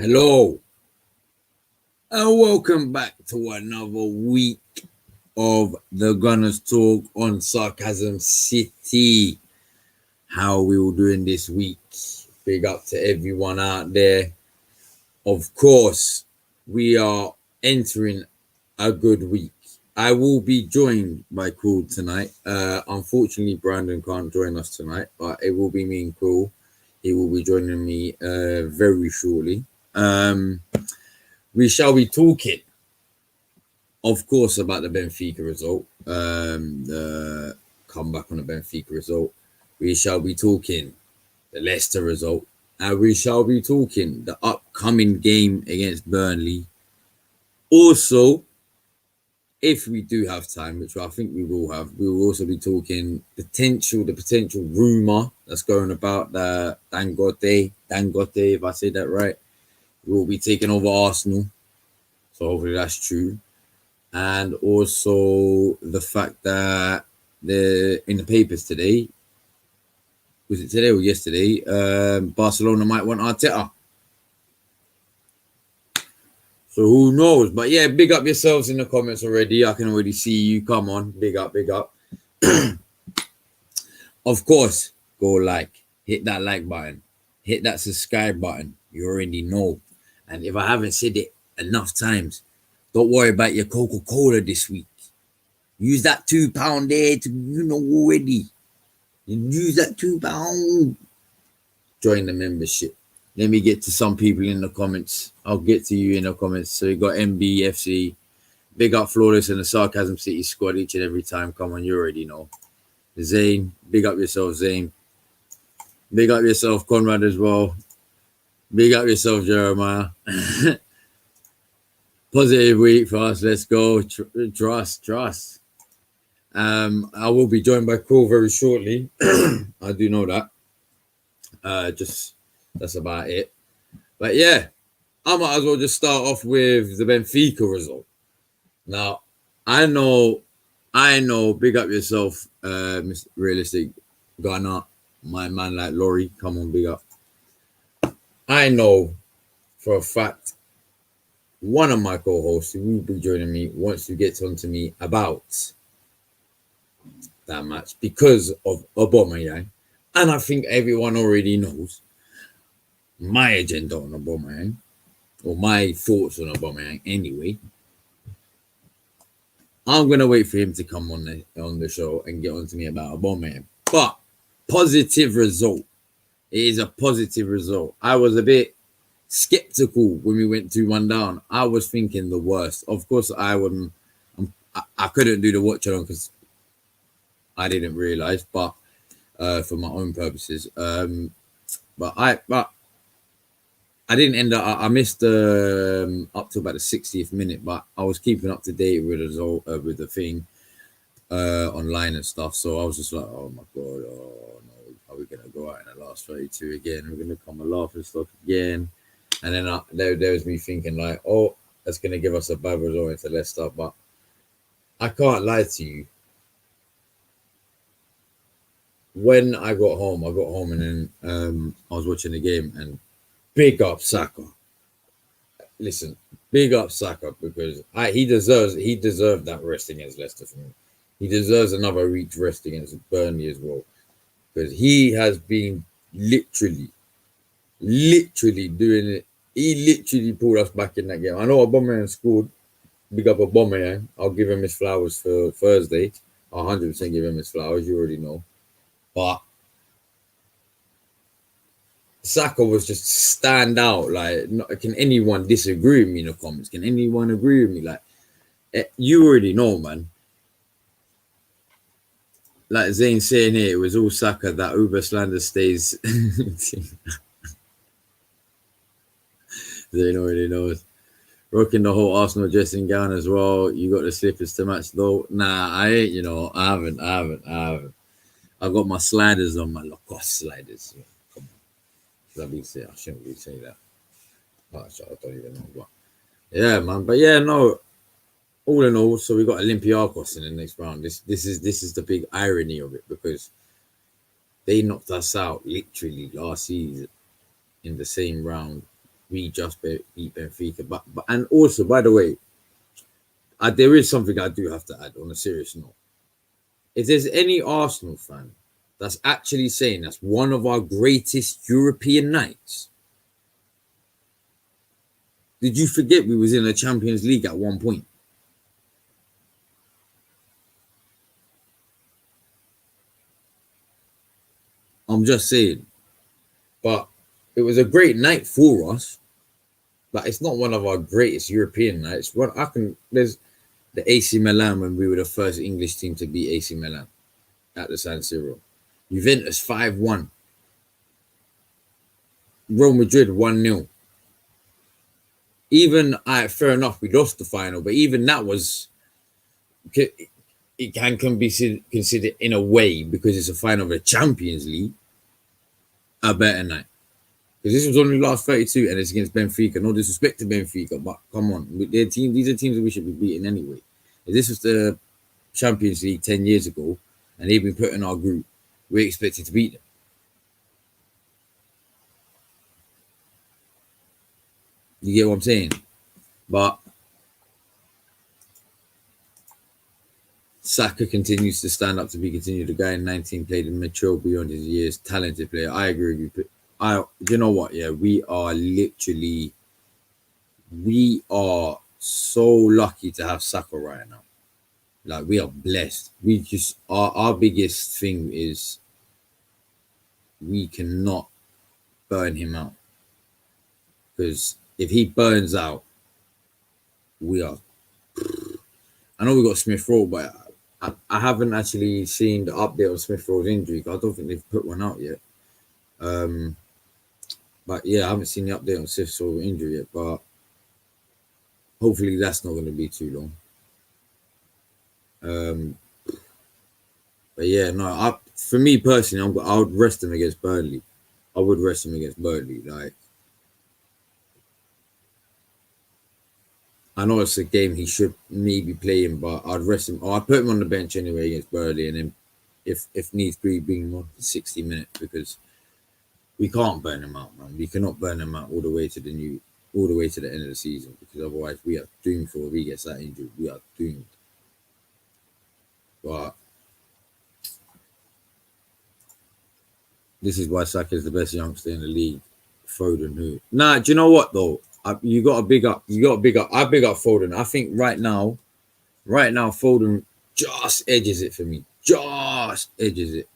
Hello, and welcome back to another week of the Gunners Talk on Sarcasm City. How are we all doing this week? Big up to everyone out there. Of course, we are entering a good week. I will be joined by Cool tonight. Unfortunately, Brandon can't join us tonight, but it will be me and Cool. He will be joining me very shortly. We shall be talking, of course, about the Benfica result, the comeback on the Benfica result. We shall be talking the Leicester result, and we shall be talking the upcoming game against Burnley. Also, if we do have time, which I think we will have, we will also be talking the potential rumor that's going about the Dangote, if I say that right, will be taking over Arsenal. So hopefully that's true. And also the fact that in the papers today, was it today or yesterday? Barcelona might want Arteta. So who knows? But yeah, big up yourselves in the comments already. I can already see you. Come on, big up, big up. Of course, go hit that like button, hit that subscribe button. You already know. And if I haven't said it enough times, don't worry about your Coca-Cola this week. Use that £2 there to, already. Use that £2. Join the membership. Let me get to some people in the comments. I'll get to you in the comments. So you got MBFC, big up Flawless and the Sarcasm City squad each and every time. Come on, you already know. Zane, big up yourself, Zane. Big up yourself, Conrad, as well. Big up yourself, Jeremiah. Positive week for us. Let's go. Trust. I will be joined by Cole very shortly. I do know that. Just that's about it. But yeah, I might as well just start off with the Benfica result. Now, I know. Big up yourself, Mr. Realistic Ghana, my man like Laurie. Come on, big up. I know for a fact one of my co-hosts who will be joining me wants to get on to me about that match because of Aubameyang. And I think everyone already knows my agenda on Aubameyang, or my thoughts on Aubameyang anyway. I'm going to wait for him to come on the show and get on to me about Aubameyang. But positive result. It is a positive result. I was a bit skeptical when we went 2-1 down. I was thinking the worst. Of course, I couldn't do the watch along because I didn't realize, but for my own purposes. But I didn't end up. I missed up to about the 60th minute, but I was keeping up to date with the thing online and stuff. So I was just like, oh my god, oh no, are we gonna go out in the last 32 again? We're gonna come a laughing stock again. And then there was me thinking like, oh, that's gonna give us a bad result into Leicester. But I can't lie to you. When I got home and then I was watching the game and big up Saka. Listen, big up Saka because he deserved that rest against Leicester for me. He deserves another week's rest against Burnley as well. Because he has been literally doing it. He literally pulled us back in that game. I know Aubameyang scored. Big up Aubameyang. I'll give him his flowers for Thursday. I'll 100% give him his flowers. You already know. But Saka was just stand out. Like, can anyone disagree with me in the comments? Can anyone agree with me? Like, you already know, man. Like Zane saying here, it was all Saka that Uber slander stays. Zane already knows. Rocking the whole Arsenal dressing gown as well. You got the slippers to match though. Nah, I ain't. I haven't. I got my sliders on, my Lacoste sliders. Come on. I shouldn't really say that. I don't even know. But yeah, man. But yeah, no. All in all, so we got Olympiacos in the next round. This is the big irony of it because they knocked us out literally last season in the same round we just beat Benfica. But and also, by the way, there is something I do have to add on a serious note. If there's any Arsenal fan that's actually saying that's one of our greatest European nights, did you forget we was in the Champions League at one point? I'm just saying. But it was a great night for us. But it's not one of our greatest European nights. There's the AC Milan when we were the first English team to beat AC Milan at the San Siro. Juventus 5-1. Real Madrid 1-0. Even fair enough, we lost the final, but even that was it can be considered in a way, because it's a final of the Champions League, a better night. Because this was only last 32 and it's against Benfica. No disrespect to Benfica, but come on. These are teams that we should be beating anyway. If this was the Champions League 10 years ago and they've been put in our group, we're expected to beat them. You get what I'm saying? But Saka continues to stand up to be continued. The guy in 19 played in mature beyond his years, talented player. I agree with you. You know what? Yeah, we are so lucky to have Saka right now. Like, we are blessed. We just our biggest thing is we cannot burn him out, because if he burns out, we are. I know we got Smith Rowe, but I haven't actually seen the update on Smith Rowe's injury. I don't think they've put one out yet. But yeah, I haven't seen the update on Smith Rowe's injury yet. But hopefully that's not going to be too long. But yeah, no. For me personally, I would rest him against Burnley. I would rest him against Burnley. Like, I know it's a game he should maybe play in, but I'd rest him. I'd put him on the bench anyway against Burnley, and then if needs be, bring him on 60 minutes, because we can't burn him out, man. We cannot burn him out all the way to the end of the season, because otherwise we are doomed for if he gets that injured. We are doomed. But this is why Saka is the best youngster in the league. Foden, who? Nah, do you know what though? You got to big up. I big up Foden. I think right now, Foden just edges it for me. Just edges it.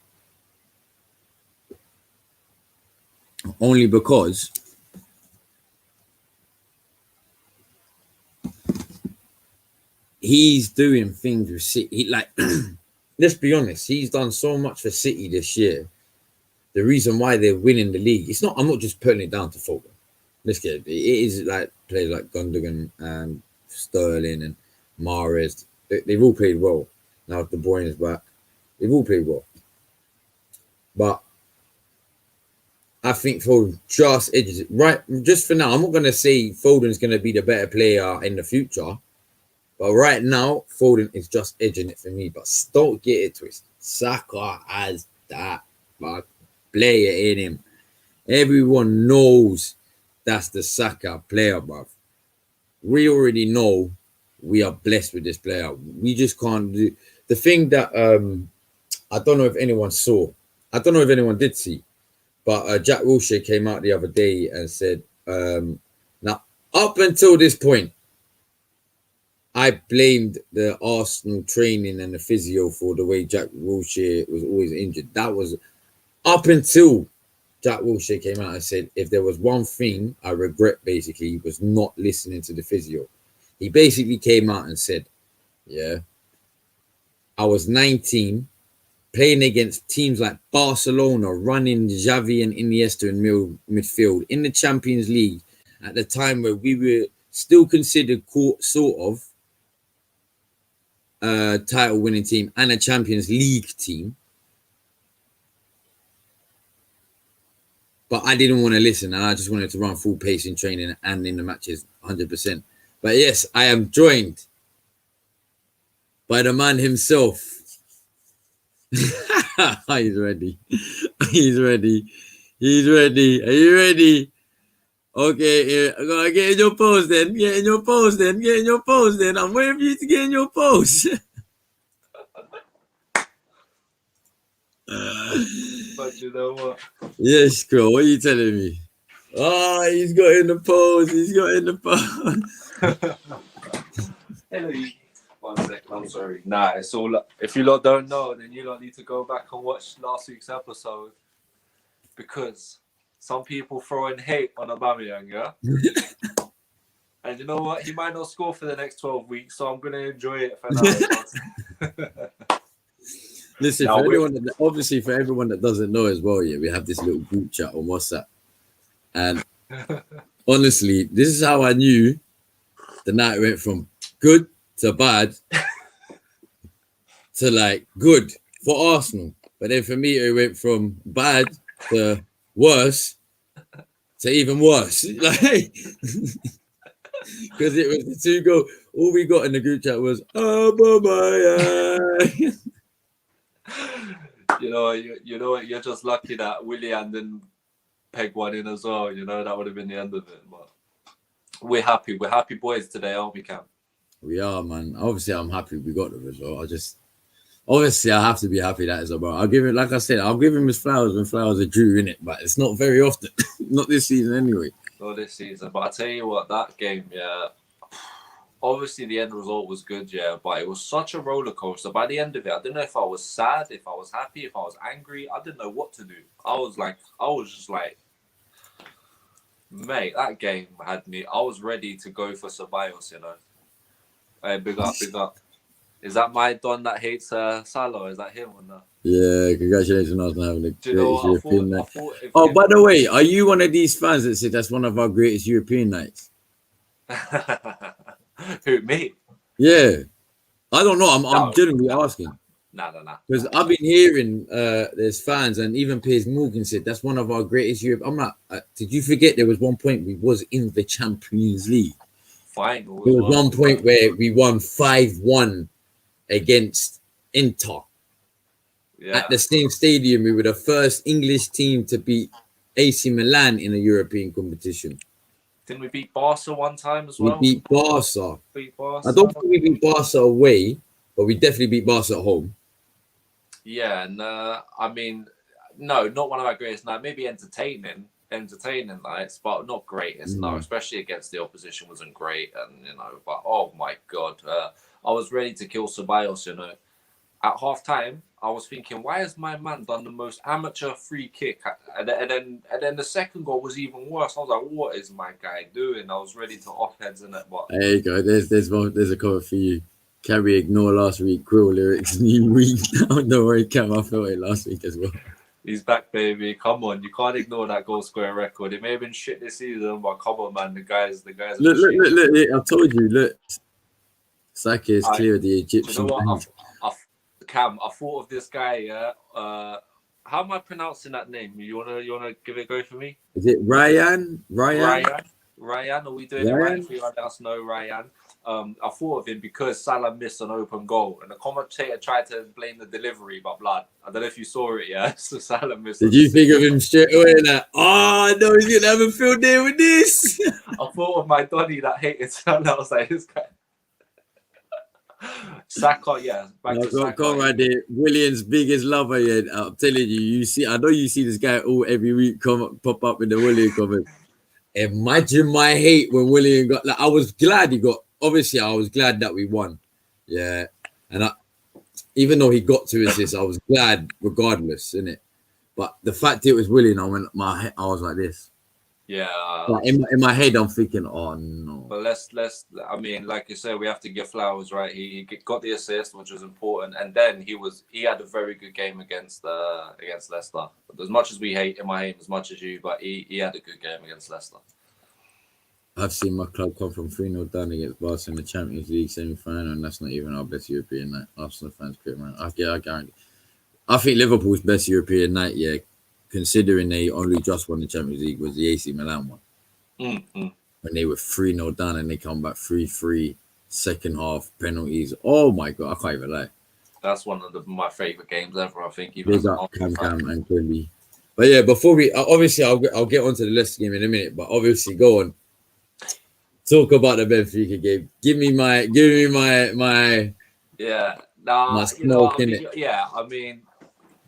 Only because he's doing things with City. Like, let's be honest, he's done so much for City this year. The reason why they're winning the league, I'm not just putting it down to Foden. Let's get it. It is like players like Gundogan and Sterling and Mahrez. They've all played well. Now De Bruyne is back. They've all played well. But I think Foden just edges it. Right, just for now, I'm not going to say Foden's going to be the better player in the future. But right now, Foden is just edging it for me. But don't get it twisted. Saka has that player in him. Everyone knows that's the Saka player, bruv. We already know we are blessed with this player. We just can't do the thing that I don't know if anyone saw. I don't know if anyone did see, but Jack Wilshere came out the other day and said, now, up until this point, I blamed the Arsenal training and the physio for the way Jack Wilshere was always injured. That was up until Jack Wilshere came out and said, if there was one thing I regret, basically, was not listening to the physio. He basically came out and said, yeah, I was 19, playing against teams like Barcelona, running Xavi and Iniesta in midfield in the Champions League at the time where we were still considered sort of a title-winning team and a Champions League team. But I didn't want to listen, and I just wanted to run full pace in training and in the matches 100%. But yes, I am joined by the man himself. He's ready. He's ready. He's ready. Are you ready? Okay, I gotta get in your post then. Get in your post then. Get in your post then. I'm waiting for you to get in your post. But you know what? Yes, cool. What are you telling me? Oh, he's got in the post. He's got in the post. Hello. 1 second, I'm sorry. Nah, it's all. If you lot don't know, then you lot need to go back and watch last week's episode because some people throwing hate on Aubameyang, yeah. And you know what? He might not score for the next 12 weeks, so I'm gonna enjoy it for now. Listen, Now, for anyone that, obviously for everyone that doesn't know as well, yeah, we have this little group chat on WhatsApp, and honestly, this is how I knew the night went from good to bad to like good for Arsenal, but then for me it went from bad to worse to even worse, like because it was the two goal. All we got in the group chat was Aubameyang. you know what? You're just lucky that Willian didn't peg one in as well. You know that would have been the end of it. But we're happy. We're happy boys today, aren't we, Cam? We are, man. Obviously, I'm happy we got the result. Obviously, I have to be happy that is about. I'll give it, like I said, I'll give him his flowers when flowers are due in it, but it's not very often. Not this season, anyway. Not this season. But I tell you what, that game, yeah. Obviously, the end result was good, yeah, but it was such a roller coaster. By the end of it, I didn't know if I was sad, if I was happy, if I was angry. I didn't know what to do. I was just like, mate, that game had me. I was ready to go for Ceballos, you know. Hey, big up, big up. Is that my Don that hates Salah? Is that him or not? Yeah, congratulations on having the Do you know greatest what? European night. Oh, If by the way, are you one of these fans that said that's one of our greatest European nights? Who, me? Yeah. I don't know. I'm No, genuinely asking. Nah. Because I've been hearing there's fans, and even Piers Morgan said that's one of our greatest Europe. I'm not. Did you forget there was one point we was in the Champions League? Final. There was one point where we won 5-1 against Inter at the same stadium. We were the first English team to beat AC Milan in a European competition. Didn't we beat Barca one time as well? We beat Barca. Barca. I don't think we beat Barca away, but we definitely beat Barca at home. Yeah, and I mean, no, not one of our greatest nights. Maybe entertaining nights, but not greatest. No, especially against the opposition wasn't great, and you know. But oh my god, I was ready to kill Ceballos. You know, at half time, I was thinking, why has my man done the most amateur free kick? And then the second goal was even worse. I was like, what is my guy doing? I was ready to off heads in it. But there you go. There's a cover for you. Can we ignore last week? Quill lyrics, new week. Don't worry, Cam. I felt it last week as well. He's back, baby. Come on, you can't ignore that goal scoring record. It may have been shit this season, but come on, man. The guys. Look. I told you. Look, Saka is clear of the Egyptian. You know what? Cam, I thought of this guy. Yeah. How am I pronouncing that name? You wanna give it a go for me? Is it Ryan? Ryan. Are we doing it right? If you let us know, Ryan. I thought of him because Salah missed an open goal, and the commentator tried to blame the delivery, but blood. I don't know if you saw it, yeah. So Salah missed. Did you think of him straight away? Like, oh no, he's gonna have a field day with this. I thought of my Donny that hated Salah. I was like, this guy. Saka, yeah. Go right there. William's biggest lover, yeah. I'm telling you, I know you see this guy every week pop up in the William comment. Imagine my hate when William got. Like, I was glad he got. Obviously, I was glad that we won. Yeah, and even though he got to assist, I was glad regardless, innit? But the fact it was William, I was like this. Yeah. Like in my head, I'm thinking, oh no. But let's. I mean, like you said, we have to give flowers, right? He got the assist, which was important, and then he had a very good game against Leicester. But as much as we hate him, I hate him as much as you, but he had a good game against Leicester. I've seen my club come from 3-0 down against Barca in the Champions League semi-final, and that's not even our best European night. Arsenal fans quit, man. I guarantee. I think Liverpool's best European night, yeah, considering they only just won the Champions League, was the AC Milan one. Mm-hmm. When they were 3-0 down and they come back 3-3, second half, penalties. Oh my God, I can't even lie. That's one of my favourite games ever, I think. Big up Cam and Quimby. But yeah, before we obviously I'll get onto the Leicester game in a minute. But obviously, go on. Talk about the Benfica game. Give me my Yeah, nah, you know, smoke I in mean, it. yeah, I mean,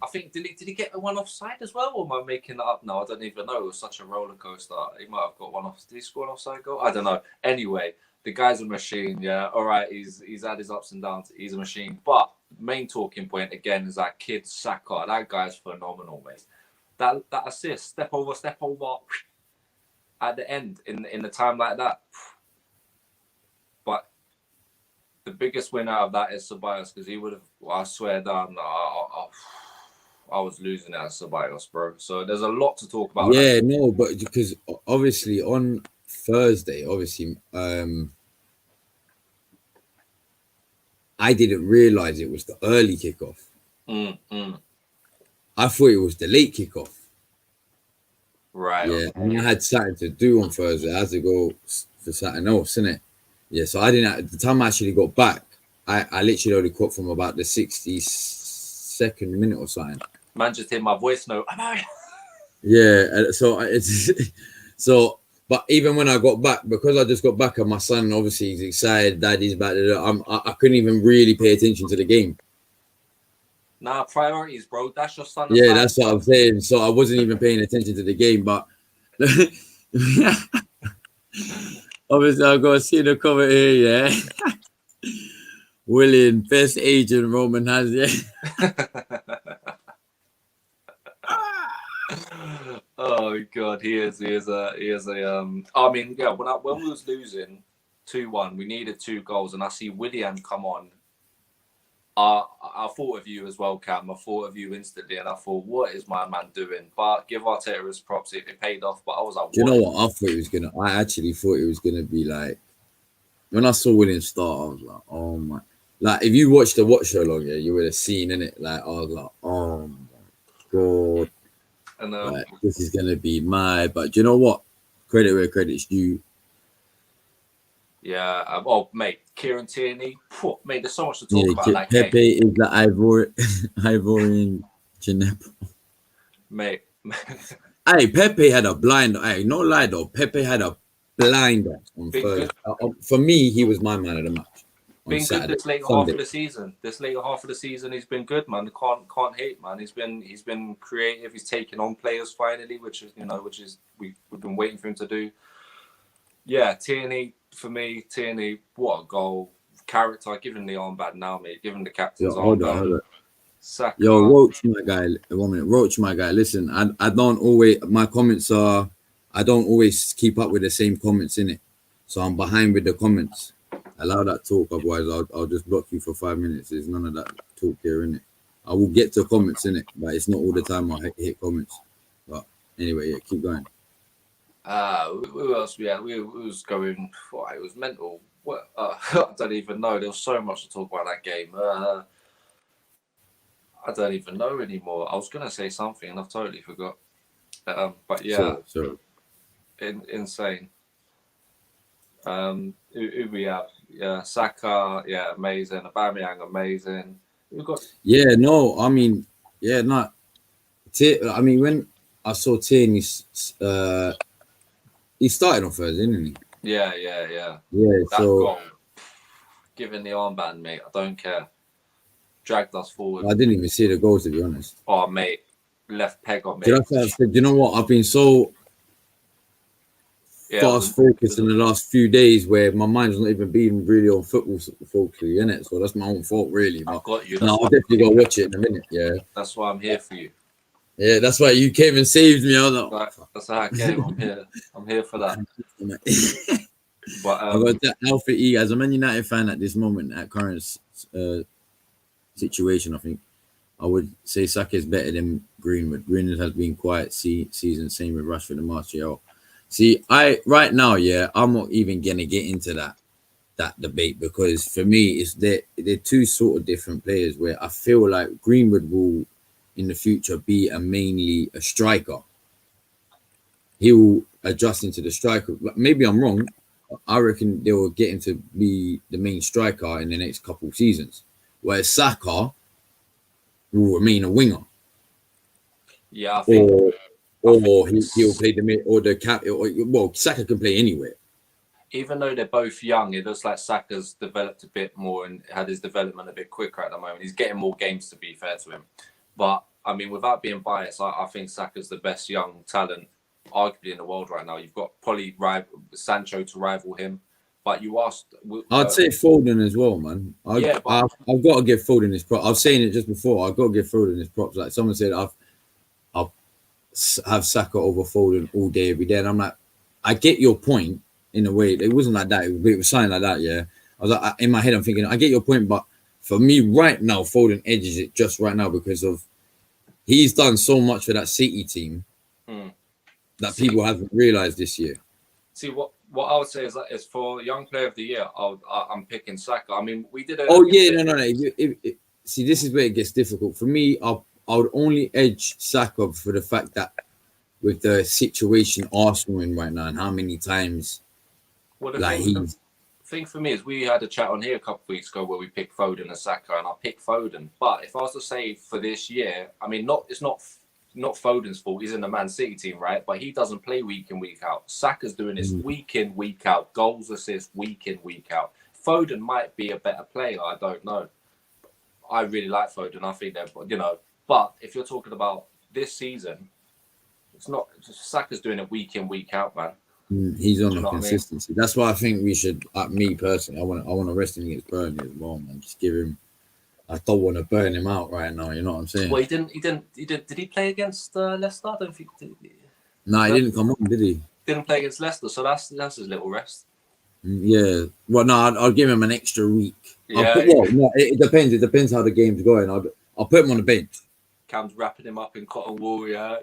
I think did he get the one offside as well, or am I making that up? No, I don't even know. It was such a roller coaster. He might have got one off. Did he score an offside goal? I don't know. Anyway, the guy's a machine. Yeah, all right. He's had his ups and downs. He's a machine. But main talking point again is that kid Saka. That guy's phenomenal, mate. That assist, step over at the end in the time like that. But the biggest winner out of that is Ceballos because he would have. I swear down. I was losing it at Ceballos, bro. So there's a lot to talk about. Yeah, no, but because obviously on Thursday, obviously, I didn't realize it was the early kickoff. I thought it was the late kickoff. Right. Yeah, and I had something to do on Thursday. I had to go for something else, innit? Yeah, so I didn't. At the time I actually got back, I literally only caught from about the 62nd minute or something. Man, just hear my voice note. Yeah, so it's so. But even when I got back, because I just got back, and my son obviously he's excited, daddy's back. I couldn't even really pay attention to the game. Nah, priorities, bro. That's your son. Yeah, that's what I'm saying. So I wasn't even paying attention to the game, but obviously I've got to see the comment here, yeah. William, best agent Roman has, yeah. Oh god, he is a I mean, yeah, when we was losing 2-1, we needed 2 goals, and I see William come on. I thought of you as well, Cam. I thought of you instantly, and I thought, what is my man doing? But give Arteta his props, it paid off. But I was like, do you know what? I actually thought it was gonna be like when I saw William start, I was like, oh my, like if you watched the watch so long, yeah, you would have seen in it. Like I was like, oh my god. And like, this is gonna be my. But do you know what? Credit where credit's due. Yeah. Oh, mate, Kieran Tierney. Mate, there's so much to talk about. That Pepe game. Is the Ivorian Gineppo. Mate. Hey, Pepe had a blinder. Hey, no lie though. Pepe had a blinder on Thursday. For me, he was my man of the match. Been Saturday, good this later half of the season. This later half of the season, he's been good, man. Can't hate, man. He's been creative. He's taken on players finally, which is we've been waiting for him to do. Yeah, Tierney for me. Tierney, what a goal! Character. Give him the armband now, mate. Give him the captain's armband. Hold on. Saka. Yo, Roach, my guy. 1 minute, Roach, my guy. Listen, I don't always. My comments are. I don't always keep up with the same comments in it, so I'm behind with the comments. Allow that talk, otherwise I'll just block you for 5 minutes. There's none of that talk here, in it. I will get to comments in it, but it's not all the time I hit comments. But anyway, yeah, keep going. Who else we had? We was going. It was mental. What? I don't even know. There was so much to talk about that game. I don't even know anymore. I was gonna say something and I've totally forgot. But yeah, so. Insane. Who we have? Yeah, Saka. Yeah, amazing. Aubameyang, amazing. We've got. Yeah, no, I mean, yeah, not. I mean, when I saw Tierney, he started on Thursday, didn't he? Yeah. Yeah. That so goal, given the armband, mate. I don't care. Dragged us forward. I didn't even see the goal, to be honest. Oh, mate, left peg on me. You know what? I've been so fast focused in the last few days where my mind's not even been really on football focusly, innit? So that's my own fault, really. But I've got you. I'll definitely go watch it in a minute. Yeah. That's why I'm here for you. Yeah, that's why you came and saved me. I was like, that's how I came. I'm here. I'm here for that. But I've got that Alpha E as a Man United fan at this moment, at current situation. I think I would say Saka is better than Greenwood. Greenwood has been quiet season, same with Rashford and Martial. See, right now, yeah, I'm not even gonna get into that debate because for me, they're two sort of different players. Where I feel like Greenwood will, in the future, be mainly a striker. He will adjust into the striker. Maybe I'm wrong. I reckon they will get him to be the main striker in the next couple of seasons. Whereas Saka will remain a winger. Yeah, I think or he'll play the mid or the cap. Well, Saka can play anywhere. Even though they're both young, it looks like Saka's developed a bit more and had his development a bit quicker at the moment. He's getting more games, to be fair to him. But, I mean, without being biased, I think Saka's the best young talent, arguably, in the world right now. You've got probably Sancho to rival him. But you asked... I'd say Foden as well, man. Yeah, but... I've got to give Foden his props. I was saying it just before. I've got to give Foden his props. Like someone said, I'll have Saka over Foden all day, every day. And I'm like, I get your point in a way. It wasn't like that. It was something like that, yeah. I was like, in my head, I'm thinking, I get your point. But for me right now, Foden edges it just right now because of he's done so much for that City team that people haven't realised this year. See, what I would say is for Young Player of the Year, I'm picking Saka. I mean, we did a... Oh, yeah, no. See, this is where it gets difficult. For me, I would only edge Saka for the fact that with the situation Arsenal in right now and how many times the thing for me is we had a chat on here a couple of weeks ago where we picked Foden and Saka, and I picked Foden. But if I was to say for this year, I mean, it's not Foden's fault. He's in the Man City team, right? But he doesn't play week in, week out. Saka's doing this week in, week out. Goals, assists, week in, week out. Foden might be a better player. I don't know. I really like Foden. I think that, but if you're talking about this season, it's not. Saka's doing it week in, week out, man. He's on a consistency. I mean? That's why I think we should. Me personally, I want to rest him against Burnley as well, man. Just give him. I don't want to burn him out right now. You know what I'm saying? Well, he didn't. Did he play against Leicester? I don't think. No, he didn't come on, did he? Didn't play against Leicester, so that's his little rest. Yeah. Well, no, I'll give him an extra week. Yeah. It depends. It depends how the game's going. I'll put him on the bench. Cam's wrapping him up in cotton wool. Yeah.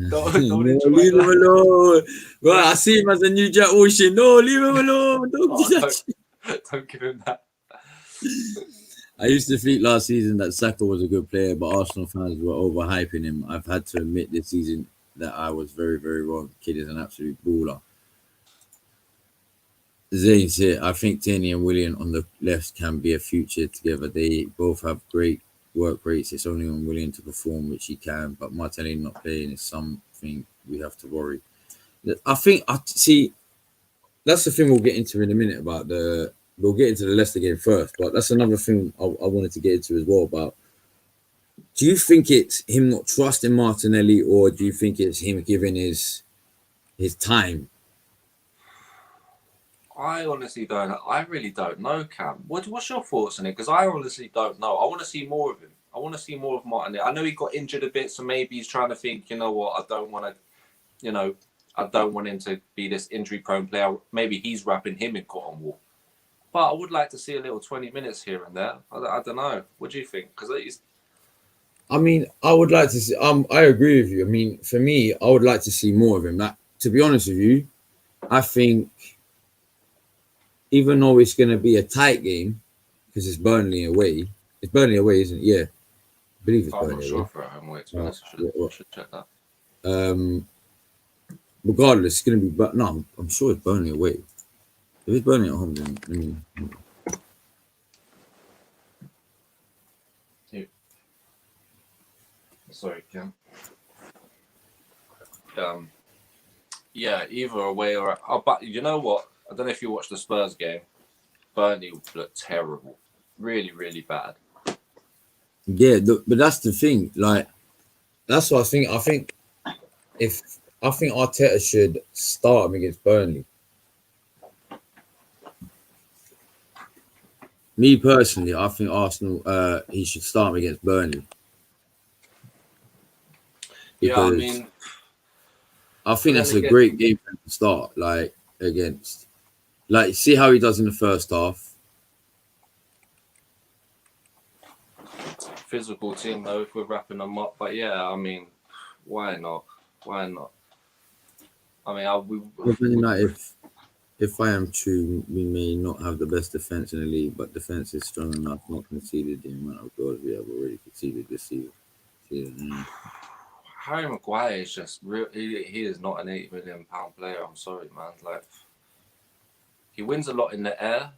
Don't leave him alone. Well, I see him as a new Jack Ocean. No, leave him alone. Don't give him that. I used to think last season that Saka was a good player, but Arsenal fans were overhyping him. I've had to admit this season that I was very, very wrong. Kid is an absolute baller. Zayn said, I think Tierney and Willian on the left can be a future together. They both have great work rates. It's only on Willian to perform, which he can, but Martinelli not playing is something we have to worry. I think, that's the thing we'll get into in a minute about we'll get into the Leicester game first, but that's another thing I wanted to get into as well about. Do you think it's him not trusting Martinelli, or do you think it's him giving his time? I honestly don't. I really don't know, Cam. What's your thoughts on it? Because I honestly don't know. I want to see more of him. I want to see more of Martinelli. I know he got injured a bit, so maybe he's trying to think, you know what, I don't want him to be this injury-prone player. Maybe he's wrapping him in cotton wool. But I would like to see a little 20 minutes here and there. I don't know. What do you think? Because I mean, I would like to see. I agree with you. I mean, for me, I would like to see more of him. To be honest with you, I think even though it's going to be a tight game because it's Burnley away. It's Burnley away, isn't it? Yeah, I believe it's Burnley away. I'm not sure for home away. To be honest, I should check that. Regardless, it's going to be. But no, I'm sure it's Burnley away. If it's Burnley at home, then sorry, Cam. Yeah, either away or. But you know what? I don't know if you watched the Spurs game. Burnley looked terrible, really, really bad. Yeah, but that's the thing. Like, that's what I think. I think Arteta should start him against Burnley. Me personally, I think Arsenal. He should start him against Burnley. Yeah, I mean, I think that's a great game to start. Like against, see how he does in the first half. Physical team though, if we're wrapping them up. But yeah, I mean, why not? Why not? I mean, if I am true, we may not have the best defense in the league, but defense is strong enough not conceded the amount of goals we have already conceded this season. Harry Maguire is just real. He is not an £8 million player. I'm sorry, man. Like, he wins a lot in the air,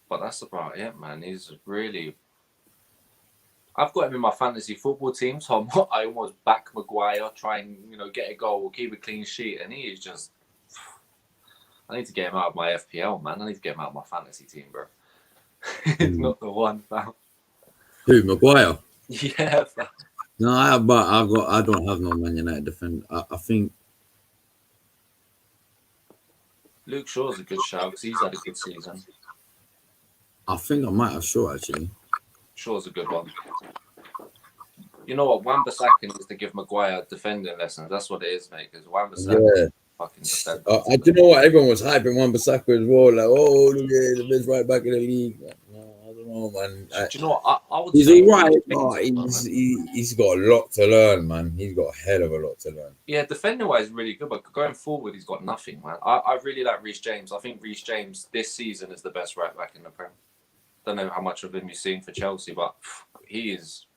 but that's about it, man. He's really. I've got him in my fantasy football team, so I almost back Maguire, try and get a goal, keep a clean sheet, and he is just. I need to get him out of my FPL, man. I need to get him out of my fantasy team, bro. He's not the one, fam. Who, Maguire? Yeah, fam. No, I don't have no Man United defender. I think Luke Shaw's a good shout because he's had a good season. I might have Shaw actually. Shaw's a good one. You know what? Wan-Bissaka needs to give Maguire defending lessons. That's what it is, mate. Because Wan-Bissaka fucking defender. I do know what everyone was hyping Wan-Bissaka as well. Like, oh, look at the best right back in the league. Like, no, I don't know, man. Do you know what? I would he's say alright, but he's got a lot to learn, man. He's got a hell of a lot to learn. Yeah, defending wise, really good, but going forward, he's got nothing, man. I really like Reece James. I think Reece James this season is the best right back in the Prem. Don't know how much of him you've seen for Chelsea, but he is.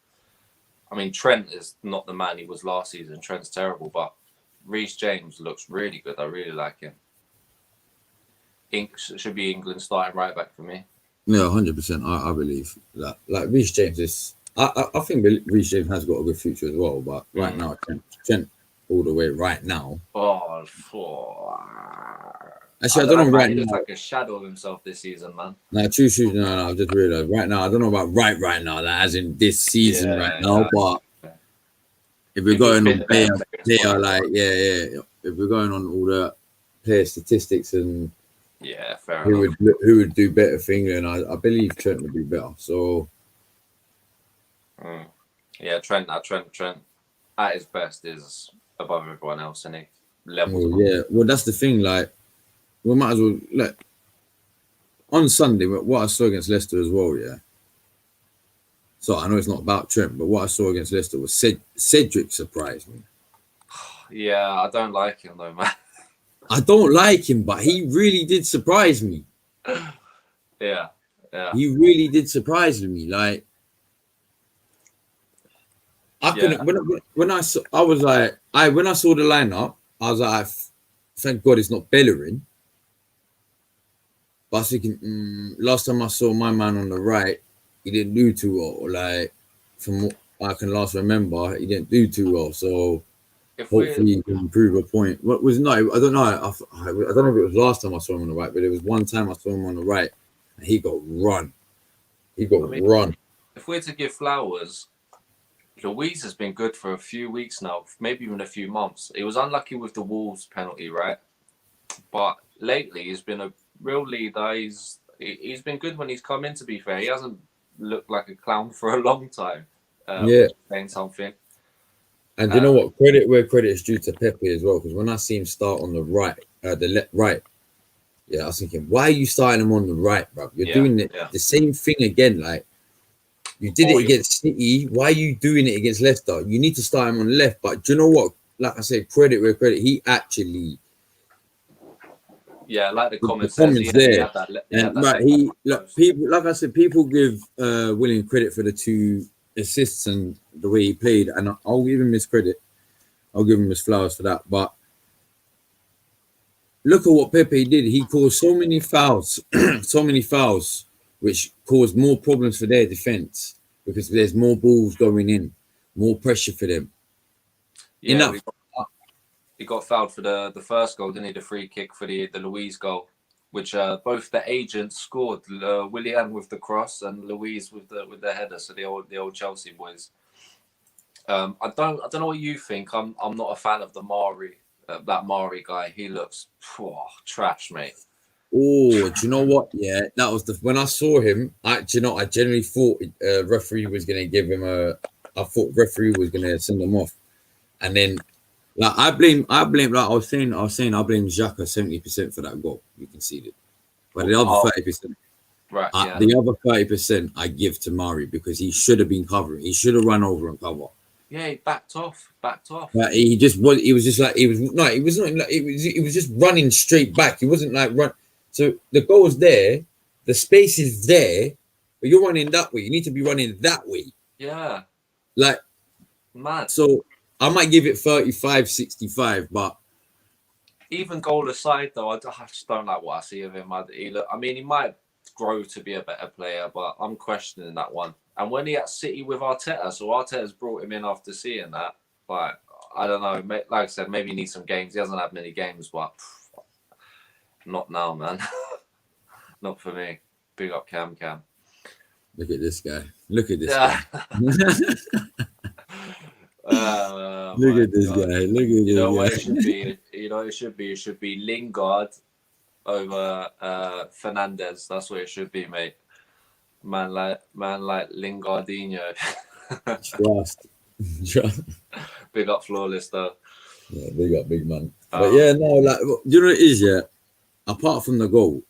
I mean, Trent is not the man he was last season. Trent's terrible, but Reece James looks really good. I really like him. Should be England starting right back for me. Yeah, 100%. I believe that. Like Reece James is. I think Reece James has got a good future as well, but right now, Trent all the way right now. Actually, I don't know right now. He looks like a shadow of himself this season, man. No, true. No, I've just realized right now. I don't know about right now, like, as in this season right now, but if we're going on player, like, if we're going on all the player statistics and fair who would do better for England, I believe Trent would be better. So, Trent at his best is above everyone else, and he levels. Well, that's the thing. Like, we might as well on Sunday. What I saw against Leicester as well, So I know it's not about Trent, but what I saw against Leicester was Cedric surprised me. Yeah, I don't like him though, man. I don't like him, but he really did surprise me. Yeah. He really did surprise me. Like, I couldn't. When I saw, I was like, when I saw the lineup, I was like, thank God it's not Bellerin. But I was thinking, last time I saw my man on the right, he didn't do too well. Like, from what I can last remember, he didn't do too well. So hopefully he can improve a point. What was I don't know. I don't know if it was last time I saw him on the right, but it was one time I saw him on the right, and he got run. Run. If we're to give flowers, Luiz has been good for a few weeks now, maybe even a few months. He was unlucky with the Wolves penalty, right? But lately he's been a real leader. He's been good when he's come in, to be fair. He hasn't looked like a clown for a long time. Saying something. And you know what? Credit where credit is due to Pepe as well, because when I see him start on the right, right, I was thinking, why are you starting him on the right, bro? You're doing the same thing again. Like, you did it against City. Why are you doing it against Leicester? You need to start him on the left. But do you know what? Like I said, credit where credit. He actually. Yeah, like the comments there. People, like I said, people give Willian credit for the 2 assists and the way he played, and I'll give him his credit. I'll give him his flowers for that. But look at what Pepe did. He caused so many fouls, which caused more problems for their defense because there's more balls going in, more pressure for them. Yeah, he got fouled for the first goal, didn't he? The free kick for the Luiz goal, which both the agents scored. Willian with the cross and Luiz with the header. So the old Chelsea boys. I don't know what you think. I'm not a fan of the Mari, that Mari guy. He looks trash, mate. Oh, do you know what? Yeah, that was when I saw him. I generally thought referee was gonna give him I thought referee was gonna send him off, and then. Like I blame. Like I was saying. I blame Xhaka 70% for that goal. You conceded, but the other 30%, right? The other 30% I give to Mari because he should have been covering. He should have run over and cover. Yeah, he backed off. But he just was. He was just like he was not. He was not. Like, he was just running straight back. He wasn't like run. So the goal's there, the space is there, but you're running that way. You need to be running that way. Yeah. Like, mad. So. I might give it 35-65, but even goal aside, though, I just don't like what I see of him. He might grow to be a better player, but I'm questioning that one. And when he at City with Arteta, so Arteta's brought him in after seeing that. Like, I don't know. Like I said, maybe he needs some games. He hasn't had many games, but not now, man. Not for me. Big up Cam. Look at this guy. Look at this guy. Look at this guy. Look at you know what guy. it should be? You know, it should be Lingard over Fernandez. That's what it should be, mate. Man like Lingardinho. Trust. Big up Flawless though. Yeah, big up, big man. But yeah, no, like, do you know what it is? Yeah, apart from the goal,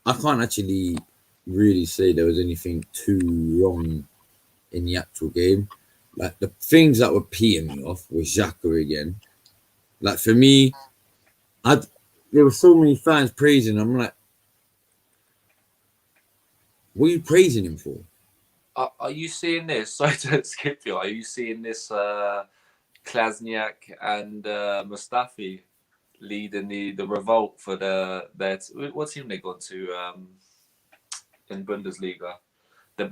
I can't actually really say there was anything too wrong in the actual game. Like, the things that were peeing me off was Xhaka again. Like, for me, there were so many fans praising him. I'm like, what are you praising him for? Are you seeing this? Sorry to skip you. Are you seeing this? Klasniak and Mustafi leading the revolt for their what team they gone to in Bundesliga.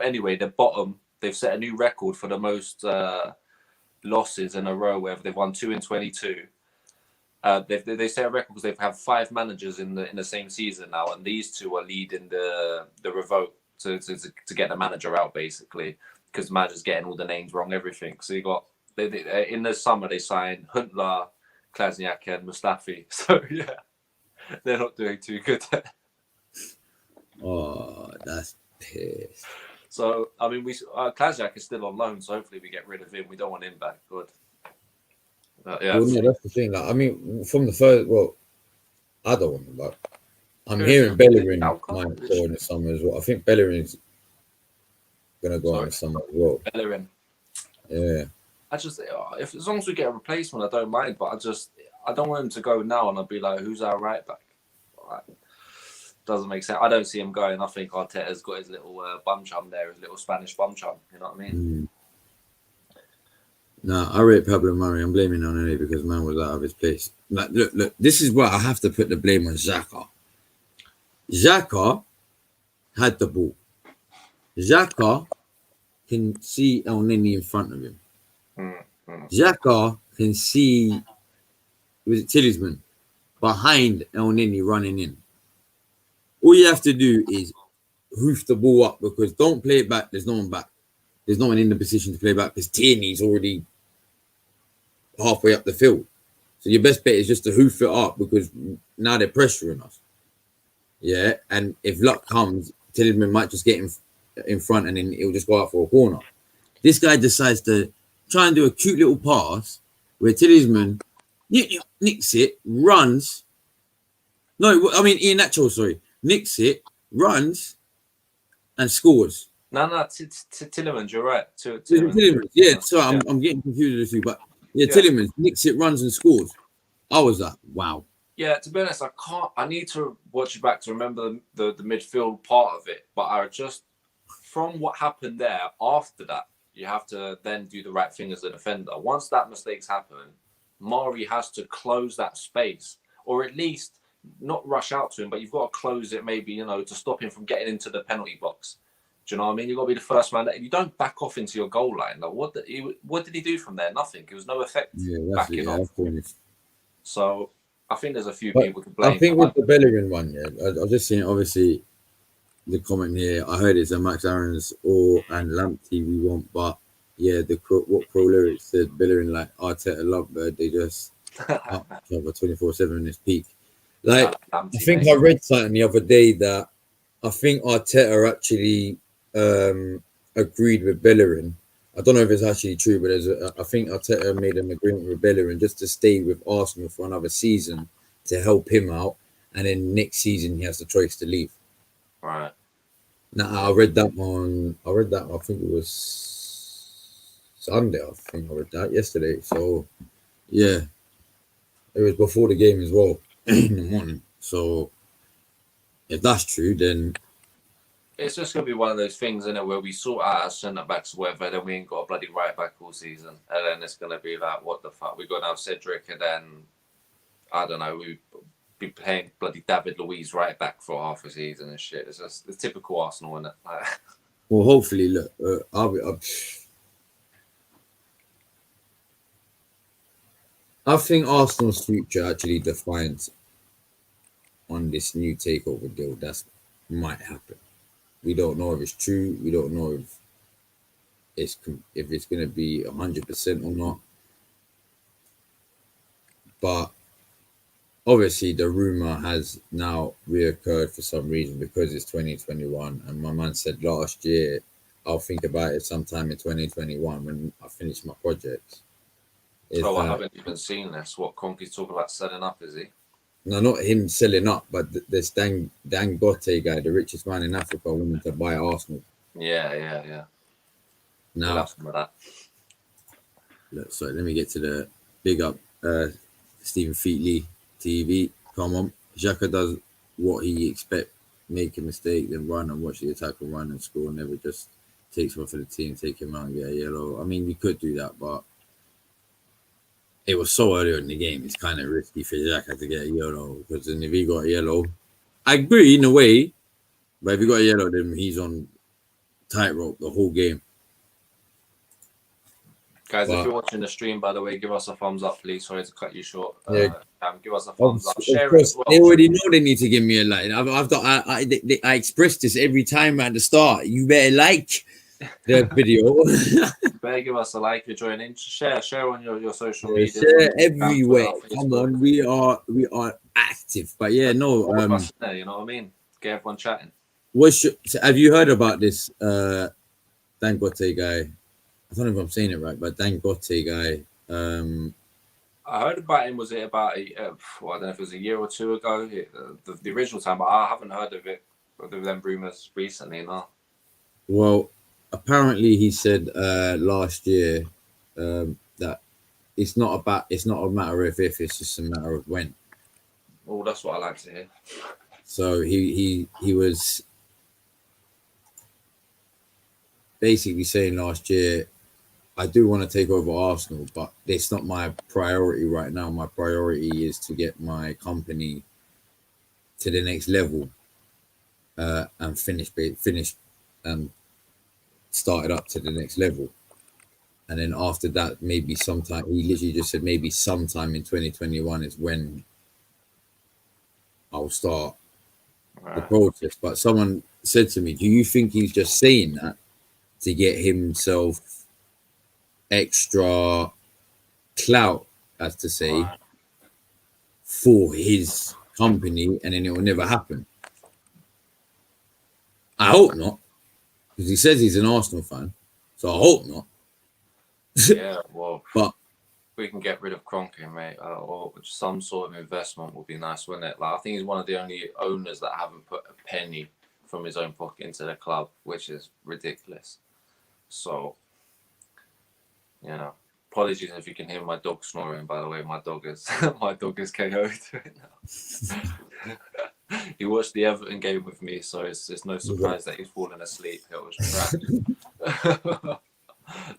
Anyway, the bottom. They've set a new record for the most losses in a row, where they've won 2 in 22. They set a record because they've had 5 managers in the same season now, and these two are leading the revolt to get the manager out, basically, because the manager's getting all the names wrong, everything. So you got in the summer they signed Huntelaar, Klasniak, and Mustafi. So yeah, they're not doing too good. Oh, that's pissed. So I mean, Klasniak is still on loan, so hopefully we get rid of him. We don't want him back. Good. Yeah. Well, no, that's the thing. Like, I mean, from the first, I don't want him back. I'm hearing Bellerin might go in the summer as well. I think Bellerin's gonna go in the summer as well. Bellerin. Yeah. I just, as long as we get a replacement, I don't mind. But I don't want him to go now, and I'll be like, who's our right back? Like, doesn't make sense. I don't see him going. I think Arteta's got his little bum chum there, his little Spanish bum chum. You know what I mean? No, I rate Pablo Murray. I'm blaming on it because man was out of his place. Like, look. This is where I have to put the blame on Xhaka. Xhaka had the ball. Xhaka can see El Nini in front of him. Xhaka can see, was it Talisman, behind El Nini running in. All you have to do is hoof the ball up, because don't play it back. There's no one back. There's no one in the position to play back because Tierney's already halfway up the field. So your best bet is just to hoof it up, because now they're pressuring us. Yeah, and if luck comes, Talisman might just get in front, and then it'll just go out for a corner. This guy decides to try and do a cute little pass where Talisman nicks it, runs. No, I mean Iheanacho, sorry. Nicks it, runs, and scores. No, Tillemans, you're right. Tillemans, yeah. So I'm getting confused with you, but yeah, Tillemans nicks it, runs, and scores. I was like, wow. Yeah, to be honest, I need to watch it back to remember the midfield part of it. But I just, from what happened there, after that, you have to then do the right thing as a defender. Once that mistakes happen, Mari has to close that space, or at least not rush out to him, but you've got to close it, maybe, to stop him from getting into the penalty box. Do you know what I mean? You've got to be the first man. You don't back off into your goal line. Like, what did he do from there? Nothing. It was no effect backing off. So I think there's a few people to blame. I think with the Bellerin one, I've just seen, obviously, the comment here. I heard it's a Max Aaron's and Lamp TV one, but yeah, what Pro Lyrics said, Bellerin like Arteta Lovebird, they just up each other 24/7 in this peak. Like, I think I read something the other day that I think Arteta actually agreed with Bellerin. I don't know if it's actually true, but I think Arteta made an agreement with Bellerin just to stay with Arsenal for another season to help him out, and then next season he has the choice to leave. Right. Now I read that. I think it was Sunday. I think I read that yesterday. So yeah, it was before the game as well in the morning. So if that's true, then it's just going to be one of those things, isn't it, where we sort out our centre-backs or whatever, then we ain't got a bloody right-back all season. And then it's going to be like, what the fuck? We're going to have Cedric, and then, I don't know, we'd be playing bloody David Luiz right-back for half a season and shit. It's just the typical Arsenal, isn't it? Well, hopefully, look, I think Arsenal's future actually defines on this new takeover deal. That might happen. We don't know if it's true. We don't know if it's going to be 100% or not. But obviously, the rumor has now reoccurred for some reason because it's 2021. And my man said last year, I'll think about it sometime in 2021 when I finish my projects. Is Oh, I that haven't even seen this. What Conky's talking about setting up, is he? no, not him selling up, but this Dangote guy, the richest man in Africa, wanting to buy Arsenal. Yeah. We'll Now, have some of that. sorry, let me get to the big up Stephen Featley TV. Come on. Xhaka does what he expect, make a mistake, then run and watch the attacker run and score, never just takes one for the team, take him out and get a yellow. I mean, we could do that, but it was so early in the game, it's kind of risky for Xhaka to get a yellow because then if he got a yellow, I agree in a way, but if he got a yellow, then he's on tightrope the whole game. Guys, if But you're watching the stream, by the way, give us a thumbs up, please. Sorry to cut you short. yeah, Give us a of, thumbs up. of Share it as course, they well. already know they need to give me a like. I expressed this every time at the start. You better like the video. Better give us a like if you're joining. Share on your social Yeah, media. share On everywhere. Twitter, Come Facebook. on, we are active. But yeah, no. All of us there, you know what I mean? Get everyone chatting. Have you heard about this Dangote guy? I don't know if I'm saying it right, but Dangote guy. I heard about him. Was it about I don't know if it was a year or two ago, the original time, but I haven't heard of it. Of them rumors recently, no. Well, apparently he said last year that it's not a matter of if, it's just a matter of when. Oh, that's what I like to hear. So he was basically saying last year, I do want to take over Arsenal, but it's not my priority right now. My priority is to get my company to the next level and finish and start it up to the next level. And then after that, maybe sometime, he literally just said maybe sometime in 2021 is when I'll start the process. But someone said to me, do you think he's just saying that to get himself extra clout, as to say, for his company, and then it will never happen? I hope not, because he says he's an Arsenal fan, so I hope not. Yeah, well, But we can get rid of Kroenke, mate, or some sort of investment would be nice, wouldn't it? Like, I think he's one of the only owners that haven't put a penny from his own pocket into the club, which is ridiculous. So, you know, apologies if you can hear my dog snoring. By the way, my dog is KO'd right now. He watched the Everton game with me, so it's no surprise that he's fallen asleep. It was trash.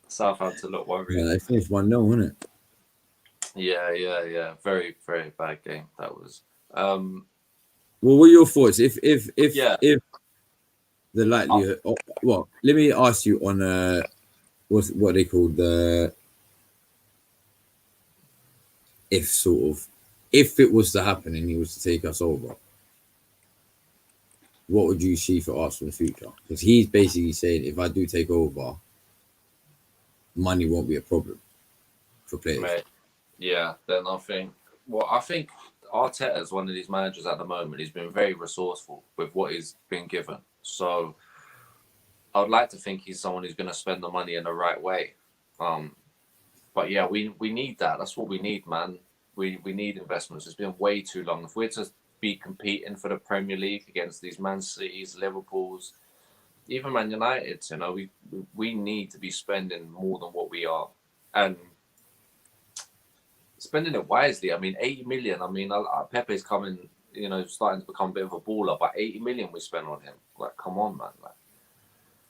Southampton look worried. yeah, they finished 1-0, wasn't it? Yeah. Very, very bad game that was. Well, what are your thoughts if the likelihood? Well, let me ask you on what they call the if it was to happen and he was to take us over, what would you see for Arsenal's future? Because he's basically saying if I do take over, money won't be a problem for players. Right. Yeah, then I think Arteta is one of these managers at the moment. He's been very resourceful with what he's been given. So I would like to think he's someone who's going to spend the money in the right way. But yeah, we need that. That's what we need, man. We need investments. It's been way too long. If we're to be competing for the Premier League against these Man Cities, Liverpools, even Man United, you know, we need to be spending more than what we are, and spending it wisely. I mean, 80 million. I mean, Pepe's coming, you know, starting to become a bit of a baller, but 80 million we spent on him. Like, come on, man. Like,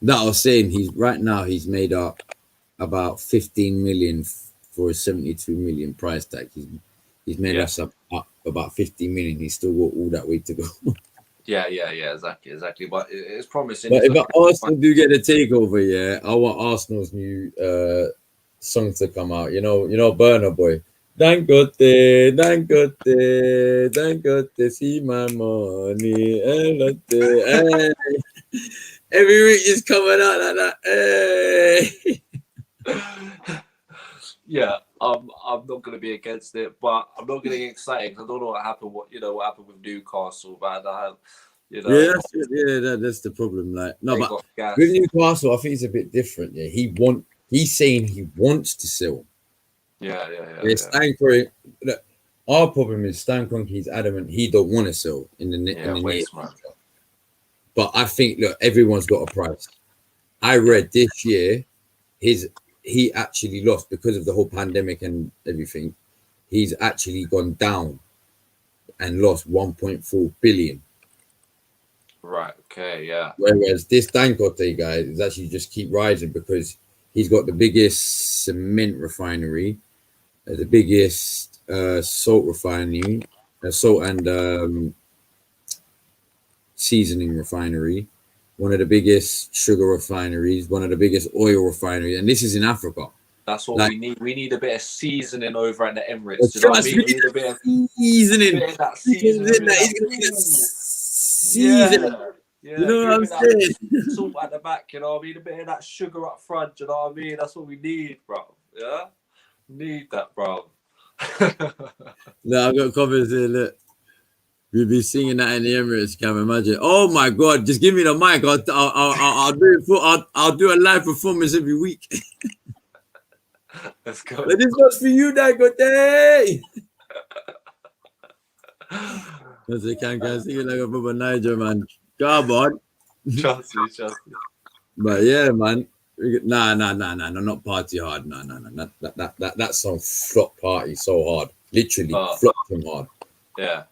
That I was saying, he's made up about 15 million for a 72 million price tag. He's made us up about 15 million. He's still got all that way to go. Yeah, exactly. But it's promising. But It's if looking Arsenal do get the takeover, yeah, I want Arsenal's new song to come out. Burner Boy. Dangote, Dangote, Dangote, see my money. Hey. Every week is coming out like that. Hey. Yeah, I'm not going to be against it, but I'm not going to get excited because I don't know what happened. What happened with Newcastle, man? Yeah, that's the problem. Like, no, They but got gas. with Newcastle, I think it's a bit different. Yeah, he's saying he wants to sell. Yeah. Stan Kroenke. Look, our problem is Stan Kroenke's adamant he don't want to sell in the near Waste, man. future. But I think look, everyone's got a price. I read this year he actually lost because of the whole pandemic and everything. He's actually gone down and lost 1.4 billion. Right. Okay. Yeah. Whereas this Dangote guy is actually just keep rising because he's got the biggest cement refinery, the biggest salt refinery, salt and seasoning refinery, one of the biggest sugar refineries, one of the biggest oil refineries, and this is in Africa. That's what we need. We need a bit of seasoning over at the Emirates. You know what I mean? We need a bit of seasoning. That seasoning. He's gonna need seasoning. Yeah, you know what I'm saying? Salt at the back, you know what I mean? A bit of that sugar up front, you know what I mean? That's what we need, bro. Yeah? Need that, bro. No, I've got comments here. Look, we'll be singing that in the Emirates. Can you imagine? Oh my God! Just give me the mic. I'll do it. I'll do a live performance every week. Let's go. But this was for you, Dangote. Yes, I can sing it like a proper Niger man. Come on. Trust me. But yeah, man. Nah, not party hard. No. That song flopped party so hard. Literally flopped him hard. Yeah.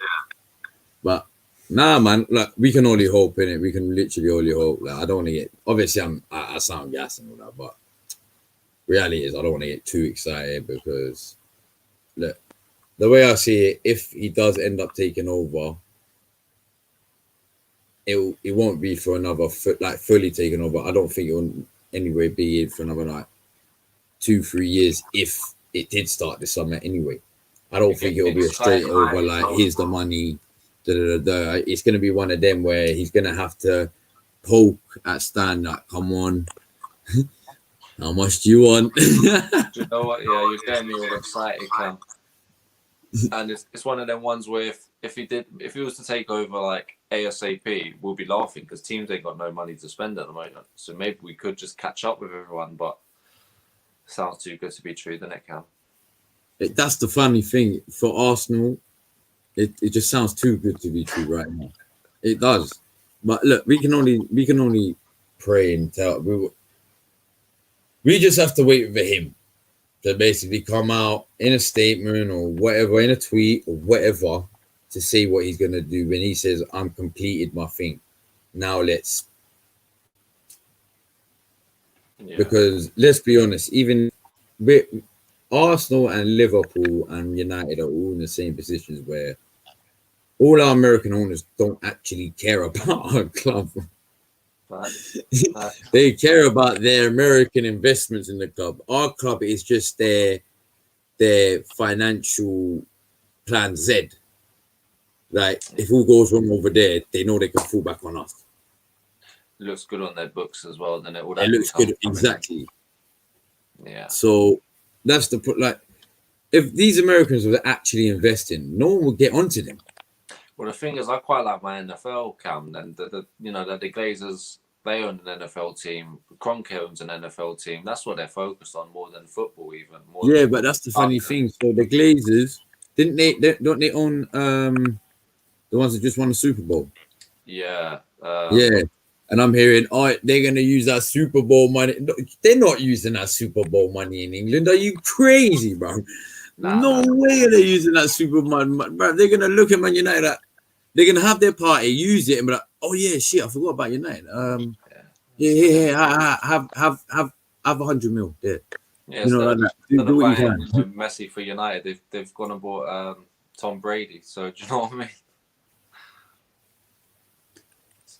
But nah, man. Like we can only hope in it. We can literally only hope. Like I don't want to get. Obviously, I sound gas and all that, but reality is I don't want to get too excited because look, the way I see it, if he does end up taking over, it won't be for another fully taken over. I don't think it will anyway be in for another like 2-3 years if it did start this summer anyway. I don't think it'll be a straight over like here's the money. It's gonna be one of them where he's gonna have to poke at Stan like, come on. How much do you want? You know what? Yeah, you're getting me all excited, Cam. And it's one of them ones where if he was to take over like ASAP, we'll be laughing because teams ain't got no money to spend at the moment. So maybe we could just catch up with everyone, but it sounds too good to be true, doesn't it, Cam? That's the funny thing for Arsenal. It just sounds too good to be true right now. It does. But look, we can only pray and tell. We just have to wait for him to basically come out in a statement or whatever, in a tweet or whatever, to say what he's gonna do when he says, "I'm completed my thing. Now let's." Yeah. Because let's be honest, even with Arsenal and Liverpool and United are all in the same positions where all our American owners don't actually care about our club. They care about their American investments in the club. Our club is just their financial plan Z. Like if all goes wrong over there, they know they can fall back on us. It looks good on their books as well, doesn't it? It looks good, exactly. Yeah. So that's if these Americans were actually investing, no one would get onto them. Well, the thing is, I quite like my NFL, Cam, and the Glazers, they own an NFL team. Kroenke owns an NFL team. That's what they're focused on more than football, even. But that's the funny thing. So the Glazers, don't they own the ones that just won the Super Bowl? Yeah. And I'm hearing, they're going to use that Super Bowl money. No, they're not using that Super Bowl money in England. Are you crazy, bro? No way are they using that Super Bowl money, bro. They're going to look at Man United like, they're going to have their party, use it, and be like, oh, yeah, shit, I forgot about United. Have 100 mil there. Yeah, like that. Do what you can. Messi for United, they've gone and bought Tom Brady. So, do you know what I mean?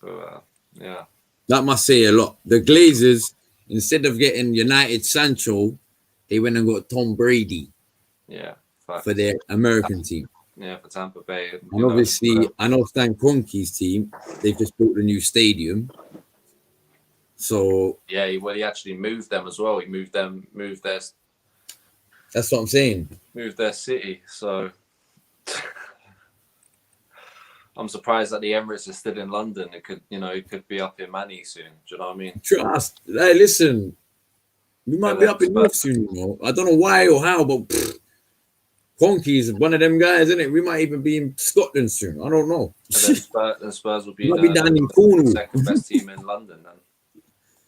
So yeah, that must say a lot. The Glazers, instead of getting United Sancho, they went and got Tom Brady yeah, for facts. their American team. Yeah, for Tampa Bay, And obviously, I know Stan Kroenke's team, they've just built a new stadium. So yeah, he actually moved them as well. He moved their that's what I'm saying. Moved their city. So I'm surprised that the Emirates is still in London. It could be up in Manny soon. Do you know what I mean? Trust. Hey, listen, we might be up in North soon, I don't know why or how, but Kroenke is one of them guys, isn't it? We might even be in Scotland soon. I don't know. And then Spurs will be might be down in Cornwall. Second best team in London. Then.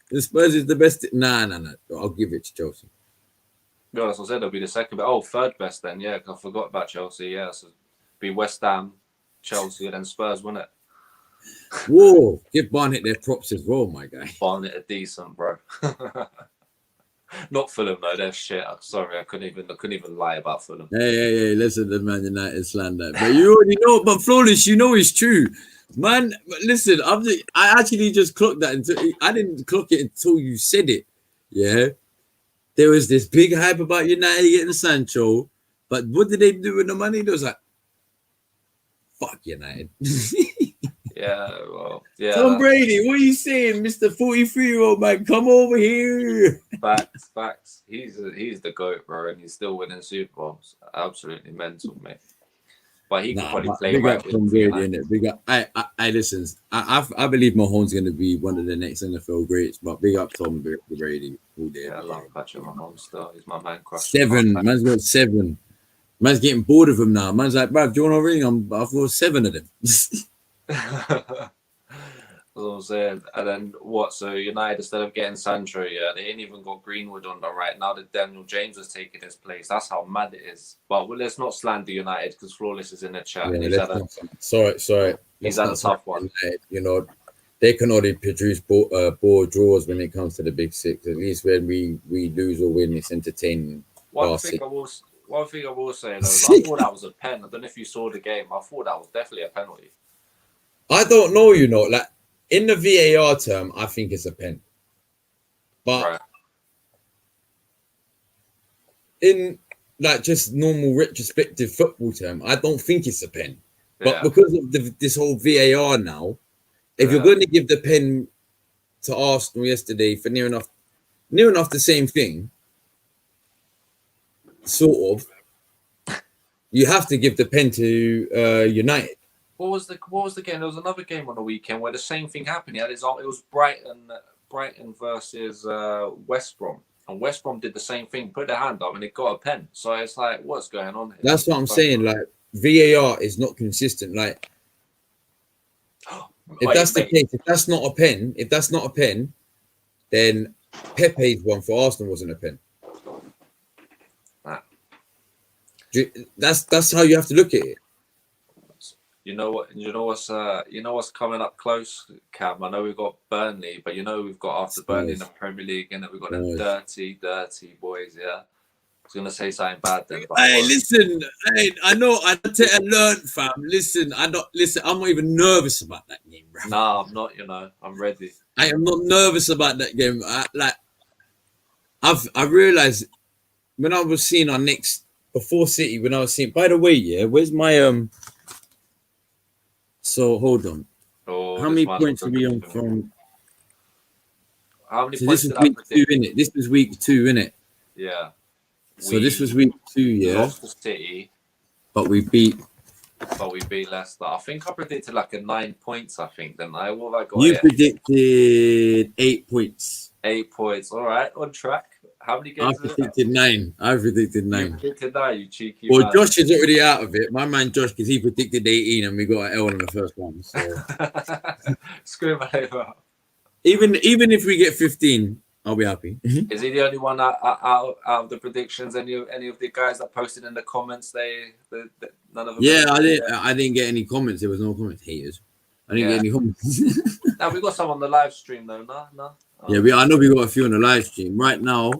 The Spurs is the best. Nah. I'll give it to Chelsea. No, that's what I said. They'll be the second. Third best then. Yeah, I forgot about Chelsea. Yeah, so be West Ham, Chelsea, and then Spurs, wouldn't it? Whoa! Give Barnett their props as well, my guy. Barnett are decent, bro. Not Fulham though. They're shit. I'm sorry, I couldn't even lie about Fulham. Hey! Listen to Man United slander, but you already know. But Flawless, you know it's true, man. Listen, I actually just clocked that. I didn't clock it until you said it. Yeah, there was this big hype about United getting Sancho, but what did they do with the money? They was like, fuck United. Yeah, well, yeah. Tom Brady, what are you saying, Mr. 43-year-old man? Come over here. Facts. He's the GOAT, bro, and he's still winning Super Bowls. Absolutely mental, mate. But he could probably play right with Tom Brady. Big up. I listen. I believe Mahomes going to be one of the next NFL greats, but big up Tom Brady. Yeah, I love Patrick Mahomes. Still, he's my man. Crush. Man's got 7. Man's getting bored of him now. Man's like, bruv, do you want to ring? I've got 7 of them. That's what I'm saying. And then what? So United, instead of getting Sancho, they ain't even got Greenwood on the right now that Daniel James has taken his place. That's how mad it is. But let's not slander United because Flawless is in the chat. Yeah, sorry. He's had a tough one. United, they can only produce poor draws when it comes to the big 6. At least when we lose or win, it's entertaining. One thing I will say, though, I thought that was a pen. I don't know if you saw the game. I thought that was definitely a penalty. I don't know, like in the VAR term, I think it's a pen. But in like just normal retrospective football term, I don't think it's a pen. But because of this whole VAR now, if you're going to give the pen to Arsenal yesterday for near enough the same thing, sort of, you have to give the pen to United. What was the game? There was another game on the weekend where the same thing happened. It was Brighton versus West Brom, and West Brom did the same thing, put their hand up, and it got a pen. So it's like, what's going on here? That's what I'm saying. Like VAR is not consistent. Like if that's the case, if that's not a pen, then Pepe's one for Arsenal wasn't a pen. That's how you have to look at it. You know what's coming up close, Cam. I know we've got Burnley, but we've got after Burnley in the Premier League, and we've got them dirty boys. Yeah, I was gonna say something bad then. But listen. Hey, I know. I take a learn, fam. Listen. I'm not even nervous about that game, bro. Nah, I'm not. I'm ready. I am not nervous about that game. I realized when I was seeing our next before City, when I was seeing. By the way, where's my So hold on. How many points are we on from? How many points? This was week 2, innit? This was week 2, innit? Yeah. So this was week 2, yeah. Lost to City, but we beat Leicester. I think I predicted like a 9 points. I think then you predicted 8 points. 8 points. All right, on track. How many games? I predicted 9. I predicted 9. You predicted 9, you cheeky. Well, man. Josh is already out of it. My man Josh, because he predicted 18 and we got an L in the first one. So screw my over. Even if we get 15, I'll be happy. Is he the only one out of the predictions? Any of the guys that posted in the comments? None of them. Yeah, I didn't get any comments. There was no comments. Haters. I didn't get any comments. Now we got some on the live stream though. No. Yeah, I know we got a few on the live stream right now.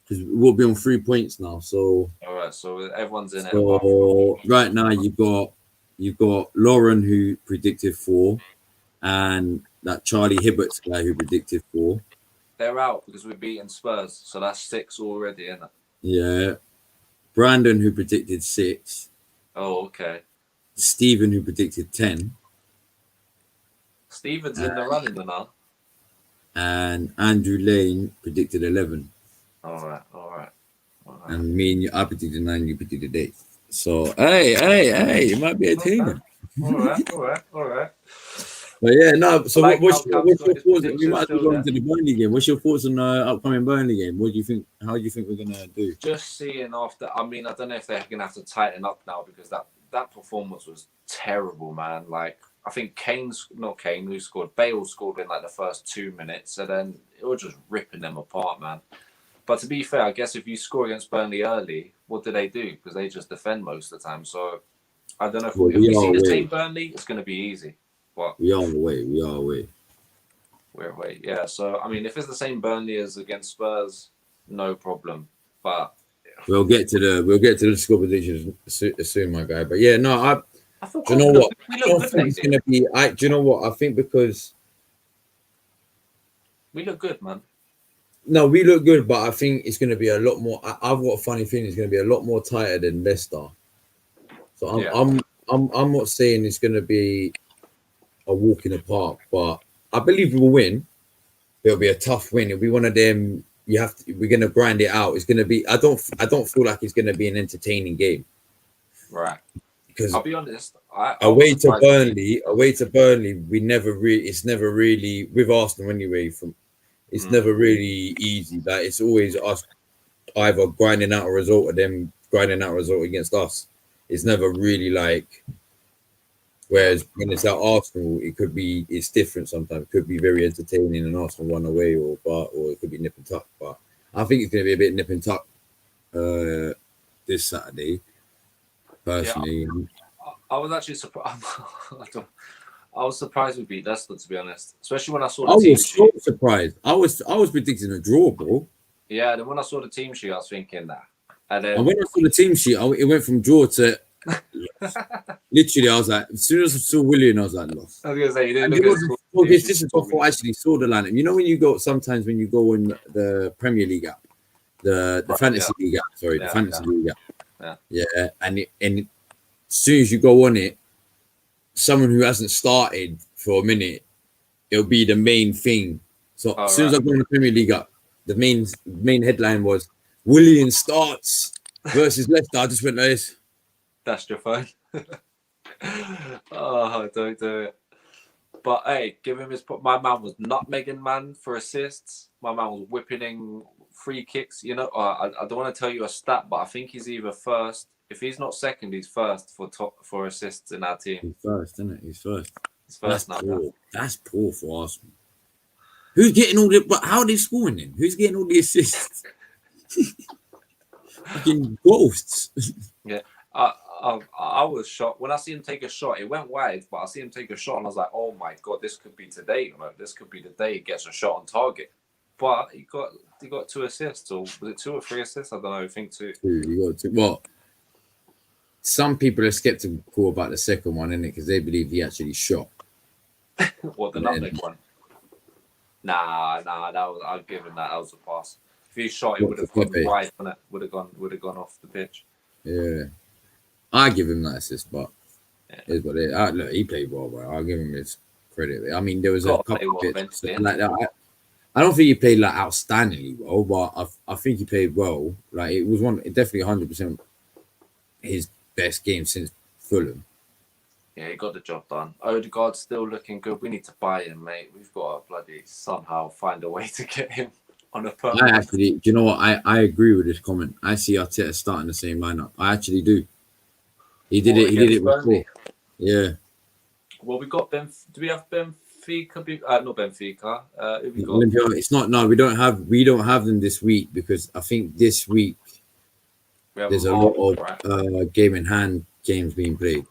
Because we'll be on 3 points now. So all right, so everyone's in it. So right now you got Lauren who predicted 4. and that Charlie Hibbert's guy who predicted 4. They're out because we're beating Spurs, so that's 6 already, isn't it? Yeah. Brandon who predicted 6. Oh, okay. Stephen who predicted 10. Steven's in the running now. And Andrew Lane predicted 11. All right. And me and you, I predicted 9, you predicted 8. So, hey, it might be a team. All right. But yeah, no. So, like what's your thoughts? predictions We might as well still go into the Burnley game. What's your thoughts on the upcoming Burnley game? What do you think? How do you think we're gonna do? Just seeing after. I mean, I don't know if they're gonna have to tighten up now because that performance was terrible, man. Like, I think who scored? Bale scored in like the first 2 minutes, and then it was just ripping them apart, man. But to be fair, I guess if you score against Burnley early, what do? Because they just defend most of the time. So I don't know if we see the same Burnley, it's going to be easy. But we are away. We're away. Yeah. So I mean, if it's the same Burnley as against Spurs, no problem. But we'll get to the score predictions soon, my guy. But yeah, no, I feel do you know what? We I don't think it's gonna be. Do you know what? I think because we look good, man. No, we look good, but I think it's going to be a lot more. I've got a funny feeling it's going to be a lot more tighter than Leicester. So I'm not saying it's going to be a walk in the park, but I believe we will win. It'll be a tough win. It'll be one of them. We're going to grind it out. It's going to be. I don't feel like it's going to be an entertaining game. Right. Because I'll be honest. Away to Burnley, it's never really with Arsenal anyway. It's never really easy. Like, it's always us either grinding out a result or them grinding out a result against us. It's never really like. Whereas when it's at Arsenal, it's different sometimes. It could be very entertaining and Arsenal run away or it could be nip and tuck. But I think it's going to be a bit nip and tuck this Saturday. Personally, I was actually surprised. I was surprised we beat Leicester, to be honest. Especially when I saw the team sheet. I was so surprised. I was predicting a draw, bro. Yeah, then when I saw the team sheet, I was thinking that. And when I saw the team sheet, it went from draw to literally. I was like, as soon as I saw Willian, I was like, lost. I was gonna say, you didn't this is before I actually saw the lineup. You know, when you go in the Premier League app, the fantasy league app, the fantasy league app, and as soon as you go on it, someone who hasn't started for a minute, it'll be the main thing. So as soon as I go on the Premier League up, the main headline was Willian starts versus Leicester. I just went like this. That's your phone. Oh, don't do it. But hey, give him his. My man was nutmegging man for assists. My man was whipping in free kicks. You know, I don't want to tell you a stat, but I think he's either first. If he's not second, he's first for assists in our team. He's first, isn't it? He's first. He's first now. That's poor for Arsenal. Who's getting all the? But how are they scoring then? Who's getting all the assists? Fucking ghosts. Yeah, I was shocked when I see him take a shot. It went wide, but I see him take a shot, and I was like, "Oh my god, this could be today. You know, this could be the day he gets a shot on target." But he got 2 assists, or was it 2 or 3 assists? I don't know. I think 2. You got 2. Well, some people are skeptical about the second one, innit? Because they believe he actually shot. What, the nutmeg one? Nah. I'll give him that. That was a pass. If he shot, it would have gone wide, wouldn't it? Would have gone off the pitch. Yeah, I give him that assist, but look, he played well, bro. I'll give him his credit. I mean, there was a couple of bits like that. I don't think he played like outstandingly well, but I think he played well. Like, it was definitely 100% his best game since Fulham. Yeah, he got the job done. Odegaard's still looking good. We need to buy him, mate. We've got to bloody somehow find a way to get him on a permanent. Do you know what? I agree with this comment. I see Arteta starting the same lineup. I actually do. He did it before. Yeah. Well, we got Do we have Benfica? Not Benfica. Who we got? It's not. No, we don't have them this week because I think this week there's a lot of game in hand games being played.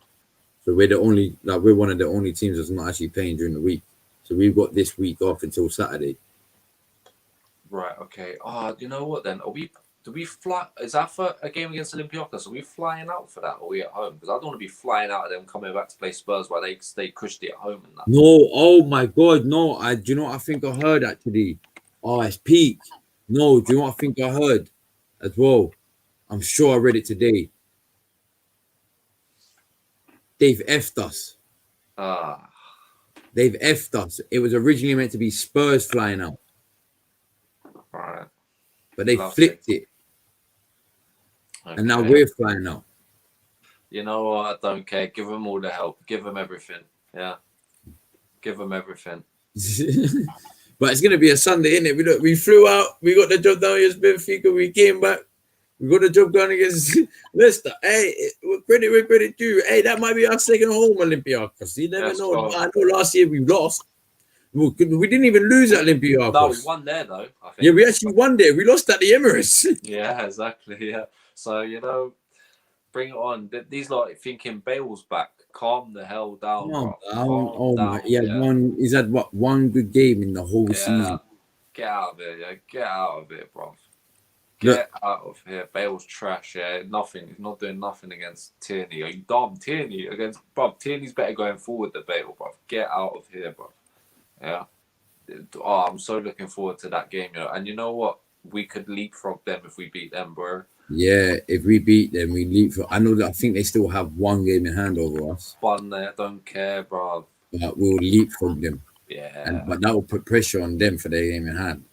So we're one of the only teams that's not actually playing during the week. So we've got this week off until Saturday. Right. Okay. Oh, you know what then? Do we fly? Is that for a game against Olympiacos? Are we flying out for that, or are we at home? Because I don't want to be flying out of them coming back to play Spurs while they stay cushy at home and that. No, oh my God, no. Do you know what I think I heard actually? Oh, it's peak. No, do you know what I think I heard as well? I'm sure I read it today. They've effed us. Ah, They've effed us. It was originally meant to be Spurs flying out, right. but they Lovely. flipped it. Okay. And now we're flying out. You know what? I don't care. Give them all the help. Give them everything. Yeah. Give them everything. But it's gonna be a Sunday, isn't it? We flew out. We got the job done against Benfica. We came back. We got the job done against Leicester. Hey, credit due. Hey, that might be our second home Olympiacos. You never know. I know last year we lost. We didn't even lose at Olympiacos. No, we won there though. I think. Yeah, we actually won there. We lost at the Emirates. Yeah, exactly. Yeah. So bring it on. These like thinking Bale's back. Calm the hell down, bro. Oh my! He's had one good game in the whole season. Get out of here, yeah. Get out of here, bro. Get out of here. Bale's trash, yeah. Nothing. He's not doing nothing against Tierney. Are you dumb? Tierney against Tierney's better going forward than Bale, bro. Get out of here, bro. Yeah. Oh, I'm so looking forward to that game, And you know what? We could leapfrog them if we beat them, bro. Yeah, if we beat them, we leapfrog. I know that I think they still have one game in hand over us. Fun there, don't care, bro. But we'll leapfrog them. Yeah. But that will put pressure on them for their game in hand.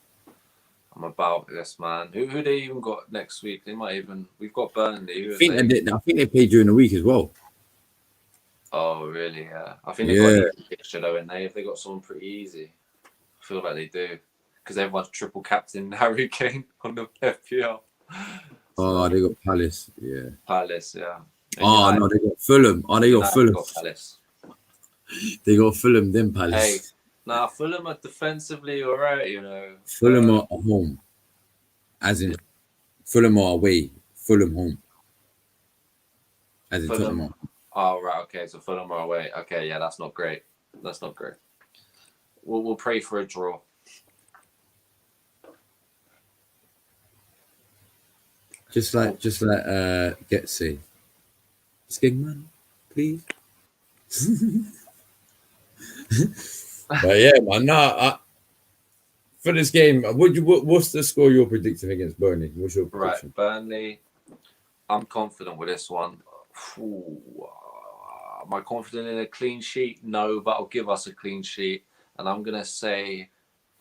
I'm about this, man. Who they even got next week? They might even. We've got Burnley. I think they play during the week as well. Oh really? Yeah. I think they got an easy fixture though, and if they got someone pretty easy, I feel like they do, because everyone's triple captain Harry Kane on the FPL. Oh, they got Palace. Yeah. Palace. Yeah. Oh no, they got Fulham. Oh, they got Fulham. Got Palace. They got Fulham, then Palace. Hey, Fulham are defensively alright, Fulham are at home. As in, Fulham are away. Fulham home. As in Tottenham. Oh, right. Okay, so Fulham are away. Okay, yeah, that's not great. That's not great. We'll pray for a draw. Just like Getsy. Skigman, please. But yeah, man. For this game, what's the score you're predicting against Burnley? What's your prediction? Right, Burnley. I'm confident with this one. Am I confident in a clean sheet? No, but I'll give us a clean sheet. And I'm going to say,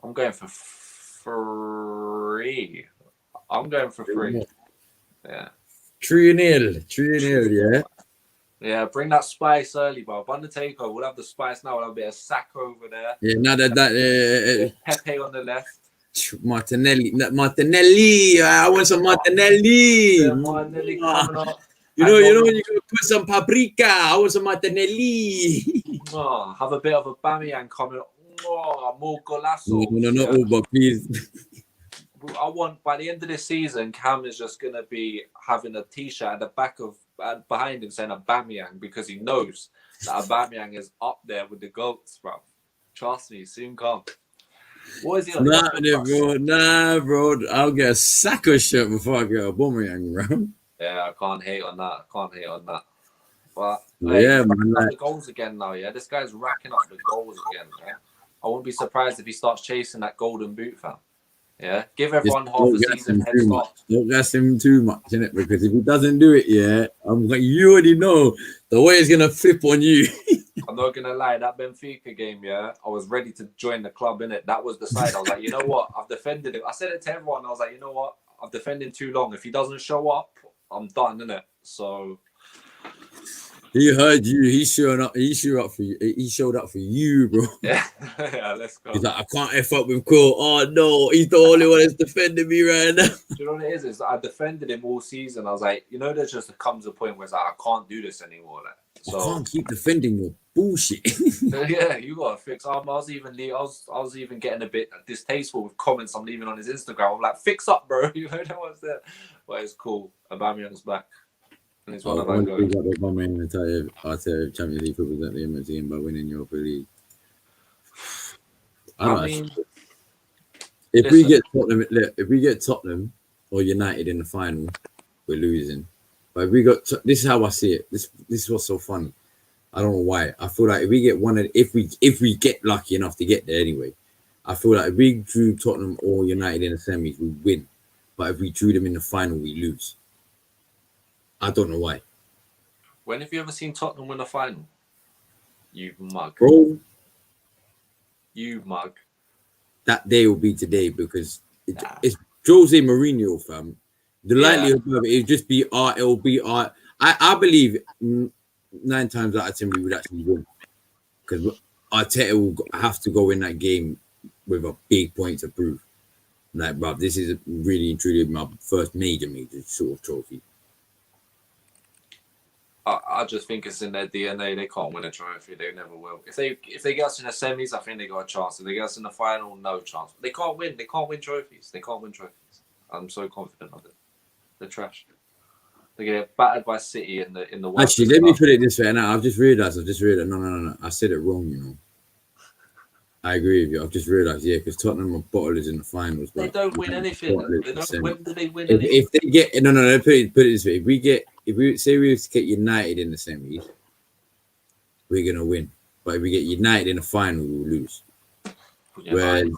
I'm going for 3. I'm going for 3. Yeah. 3-0, yeah. Yeah, bring that spice early, bro. Undertaker, we'll have the spice now. We'll have a bit of Saka over there. Yeah, now that Pepe on the left. Martinelli. I want some Martinelli. Yeah, Martinelli coming up. You know, you can put some paprika. I want some Martinelli. Have a bit of a Aubameyang coming up. More golasso. No, but please. I want, by the end of this season, Cam is just going to be having a T-shirt at the back of behind him saying Aubameyang, because he knows that Aubameyang is up there with the GOATs, bro. Trust me, soon come. What is he on? Nah, bro. I'll get a Saka shirt before I get a Aubameyang, bro. Yeah, I can't hate on that. But yeah, man. The goals again now, yeah. This guy's racking up the goals again, yeah. I wouldn't be surprised if he starts chasing that golden boot, fam. Yeah, give everyone half a season head start. Don't gas him too much, innit? Because if he doesn't do it, yeah, I'm like, you already know the way he's gonna flip on you. I'm not gonna lie, that Benfica game, yeah, I was ready to join the club, innit? That was the side. I was like, you know what? I've defended it. I said it to everyone. I was like, you know what? I've defended too long. If he doesn't show up, I'm done, innit? So he heard you. He showed up for you. He showed up for you, bro. Yeah, let's go. He's like, I can't F up with Cole. Oh no, he's the only one that's defending me right now. Do you know what it is? Is I defended him all season. I was like, there just comes a point where it's like, I can't do this anymore. So I can't keep defending your bullshit. Yeah, you gotta fix. I was even getting a bit distasteful with comments I'm leaving on his Instagram. I'm like, fix up, bro. That was there. But it's cool. Aubameyang's back. And it's one of my goals. I'll tell you, Champions League football at the Emirates game by winning Europa League. I mean, if we get Tottenham, or United in the final, we're losing. But if we got this is how I see it. This is what's so funny. I don't know why. I feel like if we get if we get lucky enough to get there anyway, I feel like if we drew Tottenham or United in the semis, we win. But if we drew them in the final, we lose. I don't know why. When have you ever seen Tottenham win a final? You mug. Bro, you mug. That day will be today because it's Jose Mourinho, fam. The likelihood of it will just be it'll be I believe 9 times out of 10 we would actually win. Because Arteta will have to go in that game with a big point to prove. Like, bro, this is really and truly my first major sort of trophy. I just think it's in their DNA. They can't win a trophy. They never will. If they get us in the semis, I think they got a chance. If they get us in the final, no chance. They can't win. They can't win trophies. They can't win trophies. I'm so confident of it. They're trash. They get battered by City in the. Actually, let me put it this way. Now I've just realised. No. I said it wrong. You know. I agree with you. I've just realised, because Tottenham are bottlers in the finals. They don't win anything. When do they win anything? If they get no, put it this way. If we say we get United in the semis, we're gonna win. But if we get United in the final, we'll lose. Whereas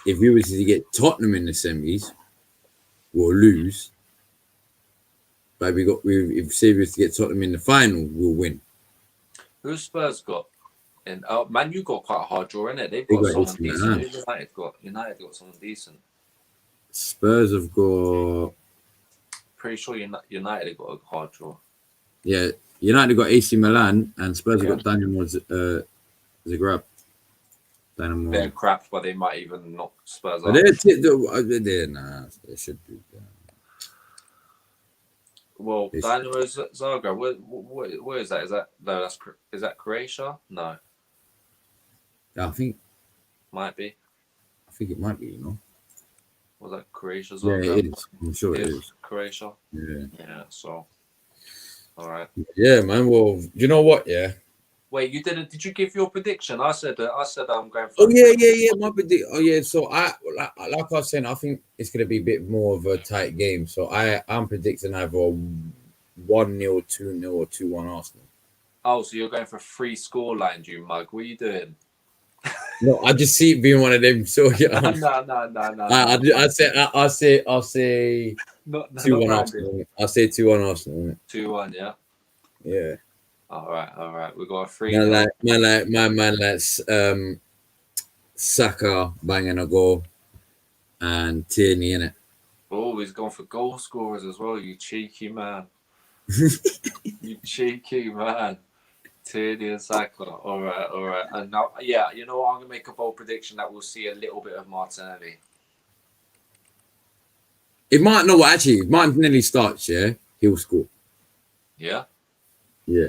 if we were to get Tottenham in the semis, we'll lose. But if we were to get Tottenham in the final, we'll win. Who's Spurs got? And Man, you got quite a hard draw in it. They've got someone decent. United got someone decent. Spurs have got. Pretty sure United got a hard draw. Yeah, United got AC Milan and Spurs have got Dynamo Zagreb. Dynamo. They're crap, but they might even knock Spurs out. They should be. Well, Dynamo Zagreb. Where is that? Is that Croatia? No. I think. Might be. I think it might be. You know. Was that Croatia? Yeah, it is. I'm sure it is. Croatia. Yeah. Yeah. So. All right. Yeah, man. Well, you know what? Yeah. Wait, you didn't? Did you give your prediction? I said I'm going for. Oh yeah. My prediction. Oh yeah. So like I was saying, I think it's gonna be a bit more of a tight game. So I'm predicting either 1-0, 2-0, or 2-1 Arsenal. Oh, so you're going for 3 score lines, you mug? What are you doing? No, I just see it being one of them. So yeah. No. I'll say 2-1 Arsenal. I'll say 2-1 Arsenal. 2-1, yeah. Yeah. All right. We got a 3. Let's Saka banging a goal and Tierney in it. Oh, he's gone for goal scorers as well. You cheeky man. You cheeky man. Tierney and Saka. All right. And now, you know what? I'm gonna make a bold prediction that we'll see a little bit of Martinelli. If Martinelli starts, he'll score. Yeah. Yeah.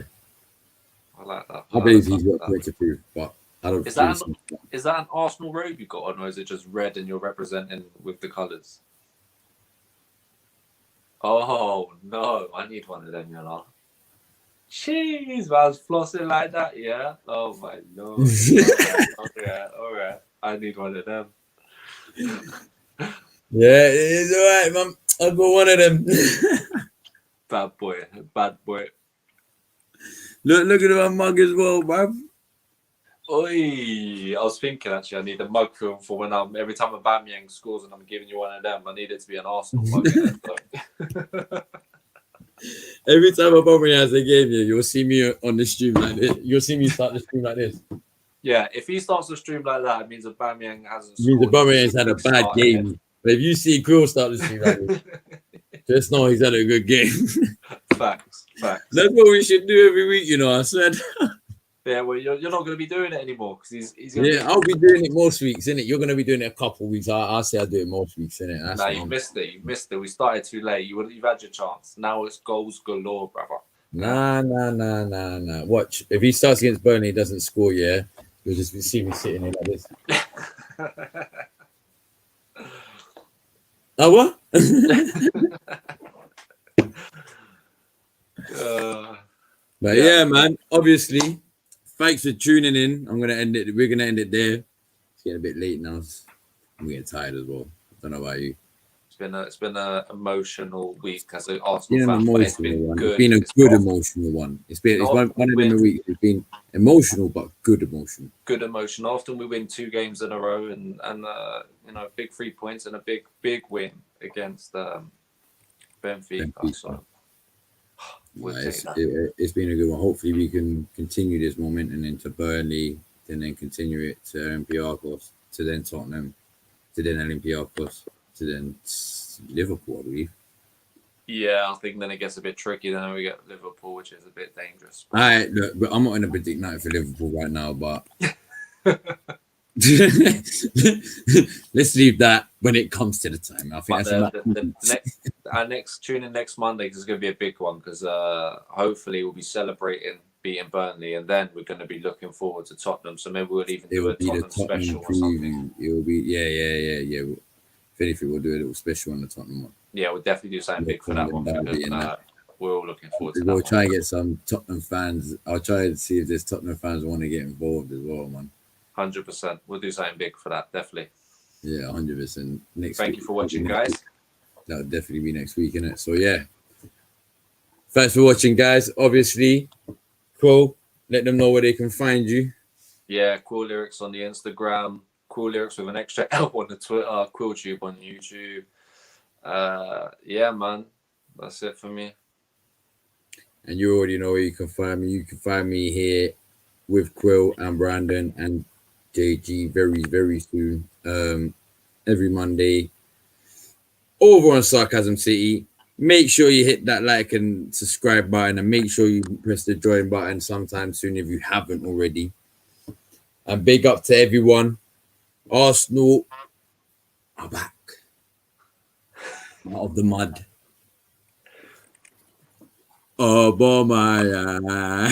I like that. I believe he's got point to prove, but I don't. Is that an Arsenal robe you got on, or is it just red and you're representing with the colours? Oh no, I need one of them, you know. Jeez, man's flossing like that, yeah. Oh my lord. All right. I need one of them. Yeah, it's all right, man. I've got one of them. Bad boy. Look at my mug as well, bruv. Oi, I was thinking actually I need a mug for when every time a Aubameyang scores and I'm giving you one of them. I need it to be an Arsenal mug. Every time Aubameyang has a game, you'll see me on the stream like this. You'll see me start the stream like this. Yeah, if he starts the stream like that, it means Aubameyang hasn't. It means Aubameyang's had a bad game. But if you see Quill start the stream like this, just know he's had a good game. Facts. That's what we should do every week, I said. Yeah, well, you're not going to be doing it anymore because he's. I'll be doing it most weeks, innit? You're going to be doing it a couple of weeks. I'll say I'll do it most weeks, innit? No, you missed it. You missed it. We started too late. You've had your chance. Now it's goals galore, brother. Nah. Watch. If he starts against Burnley, he doesn't score, you'll just see me sitting here like this. Oh, what? But yeah, man. Obviously, thanks for tuning in. We're gonna end it there. It's getting a bit late now. I'm getting tired as well. I don't know about you. it's been a emotional week as an Arsenal Been an fan, but it's emotional been one. good. It's been a It's good got emotional one. It's one of them win, weeks. It's been emotional, but good emotion. good emotion. Often we win 2 games in a row, and you know, big 3 points and a big win against Benfica. So we'll take that. It's been a good one. Hopefully, we can continue this momentum into Burnley, and then continue it to Olympiacos, to then Tottenham, to then Olympiacos, to then Liverpool, I believe. Yeah, I think then it gets a bit tricky. Then we get Liverpool, which is a bit dangerous. Look, but I'm not in a predict night for Liverpool right now, but let's leave that when it comes to the time. I think our next tune in next Monday is going to be a big one because hopefully we'll be celebrating beating Burnley, and then we're going to be looking forward to Tottenham. So maybe we'll even do a Tottenham special or something. It will be yeah. If anything, we'll do a little special on the Tottenham one. Yeah, we'll definitely do something big for that one because we're all looking forward to that. We'll try and get some Tottenham fans. I'll try and see if there's Tottenham fans who want to get involved as well, man. 100%. We'll do something big for that, definitely. Yeah, 100%. Thank you for watching, guys. That'll definitely be next week, innit? So yeah. Thanks for watching, guys. Obviously, cool. Let them know where they can find you. Yeah, Cool Lyrics on the Instagram. Cool Lyrics with an extra L on the Twitter. QuillTube on YouTube. Yeah, man. That's it for me. And you already know where you can find me. You can find me here with Quill and Brandon and JG very, very soon. Every Monday over on Sarcasm City. Make sure you hit that like and subscribe button, and make sure you press the join button sometime soon if you haven't already. And big up to everyone. Arsenal are back out of the mud. Oh, boy, my